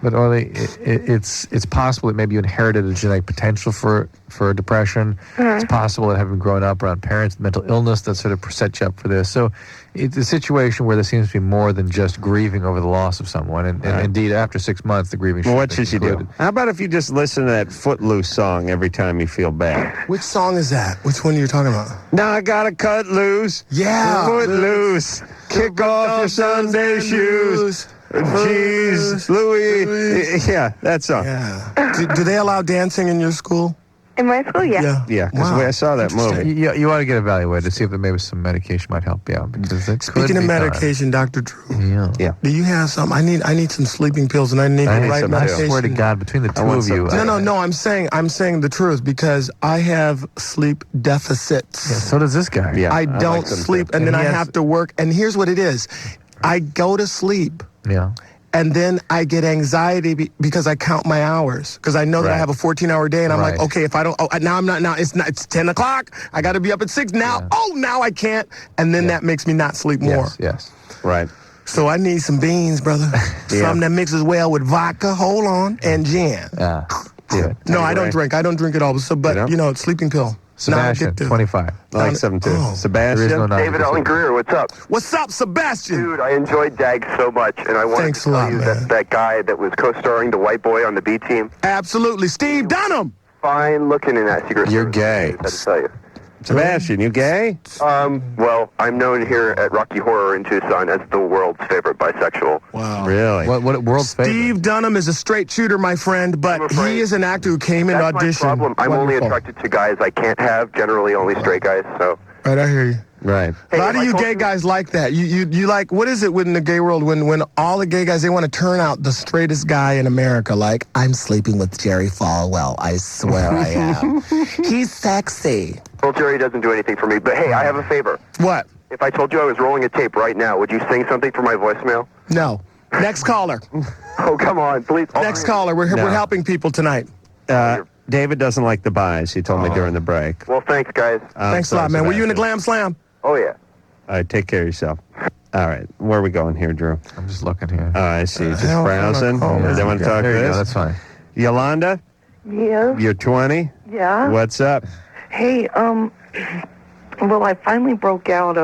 S3: But Orly, it's possible that maybe you inherited a genetic potential for depression. It's possible that having grown up around parents with mental illness that sort of set you up for this. So it's a situation where there seems to be more than just grieving over the loss of someone. And indeed, after 6 months, the grieving should
S2: Well, what
S3: have been
S2: should you do?
S3: concluded.
S2: How about if you just listen to that Footloose song every time you feel bad?
S14: Which song is that? Which one are you talking about?
S2: Now I gotta cut loose.
S14: Yeah.
S2: Footloose. Kick off your Sunday shoes. Jeez, Louis. Yeah, that song.
S14: Yeah. Do they allow dancing in your school?
S6: In my school, yeah.
S2: Yeah, because I saw that movie.
S3: You ought to get evaluated to see if maybe some medication might help you out. Because it
S14: Speaking of medication, Dr. Drew.
S3: Yeah.
S14: Do you have some? I need some sleeping pills, and I need the right medication.
S3: I swear to God, between the two of you.
S14: No. I'm saying the truth because I have sleep deficits.
S3: Yeah, so does this guy.
S14: Yeah, I don't sleep, and then I have to work. And here's what it is: I go to sleep.
S3: Yeah.
S14: And then I get anxiety because I count my hours because I know that I have a 14-hour day, and I'm like, okay, if I don't, now I'm not. Now it's 10 o'clock. I got to be up at 6 now. Yeah. Oh, now I can't, and then that makes me not sleep more.
S2: Yes. Right.
S14: So I need some beans, brother. Something that mixes well with vodka. Hold on, and gin.
S3: Yeah.
S14: No, I don't drink. I don't drink at all. So, but sleeping pill.
S3: Sebastian, 25.
S2: I like 7 too. Sebastian.
S20: David Allen Greer, what's up?
S14: What's up, Sebastian?
S20: Dude, I enjoyed Dag so much, and I wanted to tell you that guy that was co-starring the white boy on the B Team.
S14: Absolutely, Steve Dunham.
S20: Fine looking in that Secret Service.
S2: You're gay.
S20: I have to tell you.
S2: Sebastian, you gay?
S20: Well, I'm known here at Rocky Horror in Tucson as the world's favorite bisexual.
S14: Wow.
S2: Really?
S3: What world's favorite?
S14: Steve Dunham is a straight shooter, my friend, but he is an actor who came in audition.
S20: That's my problem. I'm only attracted to guys I can't have, generally only straight guys, so.
S14: Right, I hear you.
S2: Right.
S14: A lot of you gay guys like that. You like, what is it in the gay world when all the gay guys, they want to turn out the straightest guy in America, like, I'm sleeping with Jerry Falwell. I swear I am. He's sexy.
S20: Well, Jerry doesn't do anything for me, but hey, I have a favor.
S14: What?
S20: If I told you I was rolling a tape right now, would you sing something for my voicemail?
S14: No. Next caller.
S20: Oh, come on, please.
S14: Next caller. We're helping people tonight.
S2: David doesn't like the buys. He told me during the break.
S20: Well, thanks, guys.
S14: Thanks a lot, man. Were you in the Glam Slam?
S20: Oh, yeah.
S2: All right, take care of yourself. All right, where are we going here, Drew?
S3: I'm just looking here.
S2: Oh, I see. Just browsing. They want to talk to this?
S3: That's fine.
S2: Yolanda?
S21: Yeah.
S2: You're 20?
S21: Yeah.
S2: What's up?
S21: Hey, well, I finally broke out,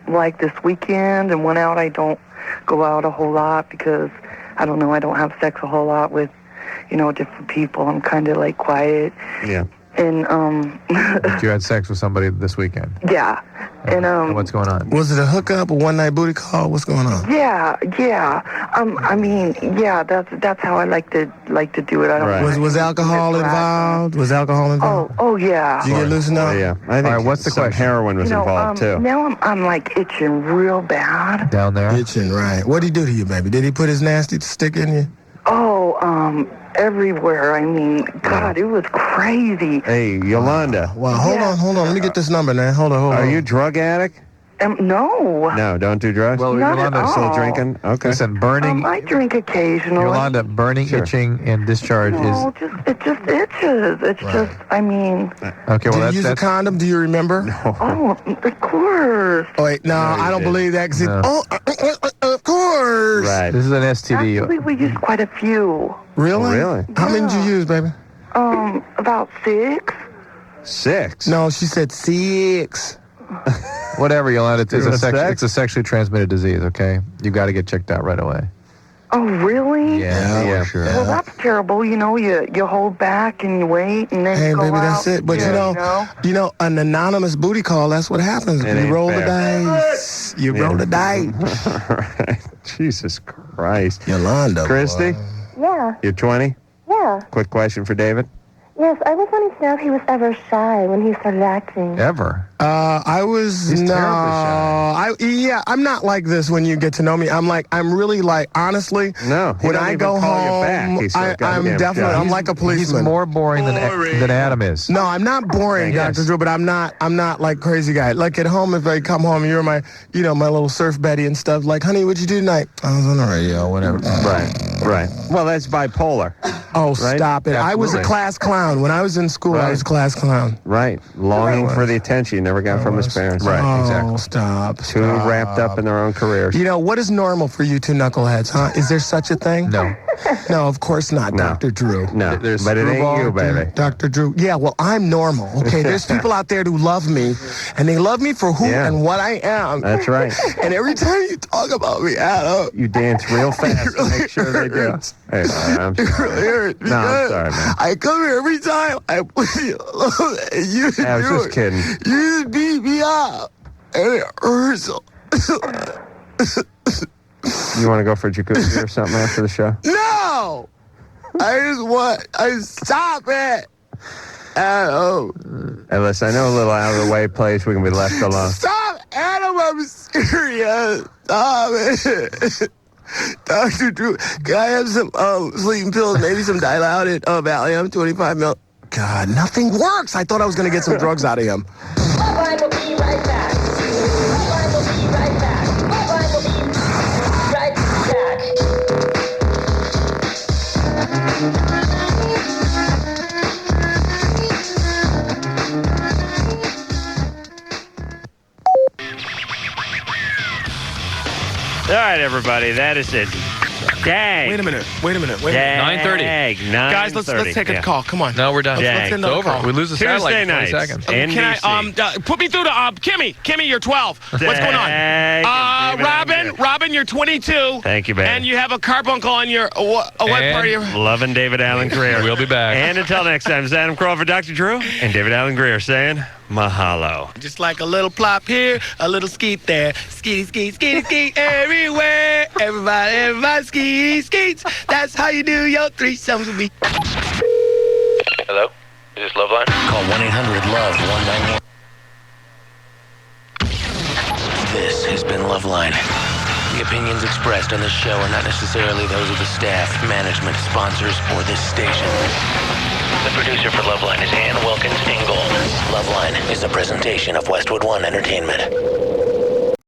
S21: like this weekend and went out. I don't go out a whole lot because, I don't know, I don't have sex a whole lot with, different people. I'm kind of, like, quiet.
S2: Yeah.
S21: And,
S3: But you had sex with somebody this weekend?
S21: Yeah. And,
S3: what's going on?
S14: Was it a hookup, a one-night booty call? What's going on?
S21: Yeah. I mean, yeah, that's how I like to do it. I don't
S14: Was alcohol involved? Was alcohol involved?
S21: Oh, yeah.
S14: Did you get loosened up?
S2: Yeah. I think
S3: all right, what's the question?
S2: Heroin was involved, too.
S21: Now I'm like itching real bad.
S3: Down there?
S14: Itching, right. What did he do to you, baby? Did he put his nasty stick in you?
S21: Oh, everywhere. I mean, God, it was crazy.
S2: Hey, Yolanda.
S14: Well, hold on. Let me get this number, man. Hold on.
S2: Are you a drug addict?
S21: No.
S2: No, don't do drugs?
S21: Well, not
S2: Yolanda,
S21: at all.
S2: still drinking? Okay.
S3: Listen, burning...
S21: I drink occasionally.
S3: Yolanda, burning, itching, and discharge
S21: it just itches. It's just, I mean...
S3: Okay, well,
S14: Did you use a condom? Do you remember?
S21: No. Oh, of course.
S14: Oh, wait, no, I don't believe that. Of course.
S3: Right. This is an STD.
S21: Actually, we used quite a few.
S14: Really?
S2: Oh, really?
S14: How many did you use, baby?
S21: About 6.
S2: 6?
S14: No, she said 6.
S3: Whatever, Yolanda. It's a sexually transmitted disease, okay? You got to get checked out right away.
S21: Oh, really?
S3: Yeah, sure.
S21: Well, that's terrible. You hold back and you wait and then
S14: hey,
S21: you go
S14: baby,
S21: out.
S14: that's it. But you know, an anonymous booty call, that's what happens. You roll the dice. You roll the dice.
S2: All right. Jesus Christ.
S14: Yolanda.
S2: Christy?
S22: Yeah.
S2: You're 20?
S22: Yeah.
S2: Quick question for David.
S22: Yes, I was wanting to know if he was ever shy when he started acting.
S3: Ever?
S14: I was
S3: He's terribly shy.
S14: I'm not like this when you get to know me. I'm really like, honestly,
S2: no,
S14: when I go home, I'm definitely, I'm like a policeman.
S3: He's more boring than Adam is.
S14: No, I'm not boring, Dr. Drew, but I'm not like crazy guy. Like at home, if I come home, you're my, my little surf Betty and stuff. Like, honey, what'd you do tonight? I was on the radio, whatever.
S2: Right. Well, that's bipolar.
S14: Oh, stop it. Absolutely. I was a class clown. When I was in school, I was a class clown.
S2: Right. Longing for the attention he never got from his parents.
S14: Right, exactly. Stop.
S2: Too wrapped up in their own careers.
S14: What is normal for you two knuckleheads, huh? Is there such a thing?
S3: No.
S14: No, of course not, Dr. Drew.
S2: No, but it ain't you, baby.
S14: Dr. Drew. Yeah, well, I'm normal, okay? There's people out there who love me, and they love me for who and what I am.
S2: That's right.
S14: And every time you talk about me, Adam,
S2: you dance real fast to make sure they do. Hey, I'm sorry.
S14: It really hurts.
S2: No, I'm sorry, man.
S14: I come here every time. I was
S2: just kidding.
S14: You just beat me up, and it hurts.
S2: You want to go for a jacuzzi or something after the show?
S14: No! I stop it! Adam.
S2: Hey, listen, I know a little out of the way place. We can be left alone.
S14: Stop, Adam. I'm serious. Stop it. Dr. Drew, can I have some sleeping pills, maybe some dilaudid Valium, 25 mil? God, nothing works. I thought I was going to get some drugs out of him.
S7: LoveLine will be right back. LoveLine will be right back. LoveLine will be right back.
S2: All right, everybody, that is it. Dang.
S14: Wait a minute.
S3: 9:30.
S14: Guys, let's take a call. Come on.
S3: No, we're done.
S14: Let's end the
S3: over.
S14: call.
S3: We lose the satellite in 20
S2: Tuesday
S3: seconds.
S2: nights.
S14: Can I put me through to Kimmy, you're 12. What's going on? Robin, you're 22.
S2: Thank you, baby.
S14: And you have a carbuncle on your what part of your...
S2: Loving David Allen Greer.
S3: We'll be back.
S2: And until next time, it's Adam Carolla for Dr. Drew and David Allen Greer saying mahalo.
S14: Just like a little plop here, a little skeet there. Skeety, skeet, skeety, skeet everywhere. Everybody skeets. That's how you do your threesomes with me.
S15: Hello? Is this LoveLine?
S1: Call 1-800-LOVE-191. This has been LoveLine. The opinions expressed on this show are not necessarily those of the staff, management, sponsors, or this station. The producer for LoveLine is Ann Wilkins Ingold. LoveLine is a presentation of Westwood One Entertainment.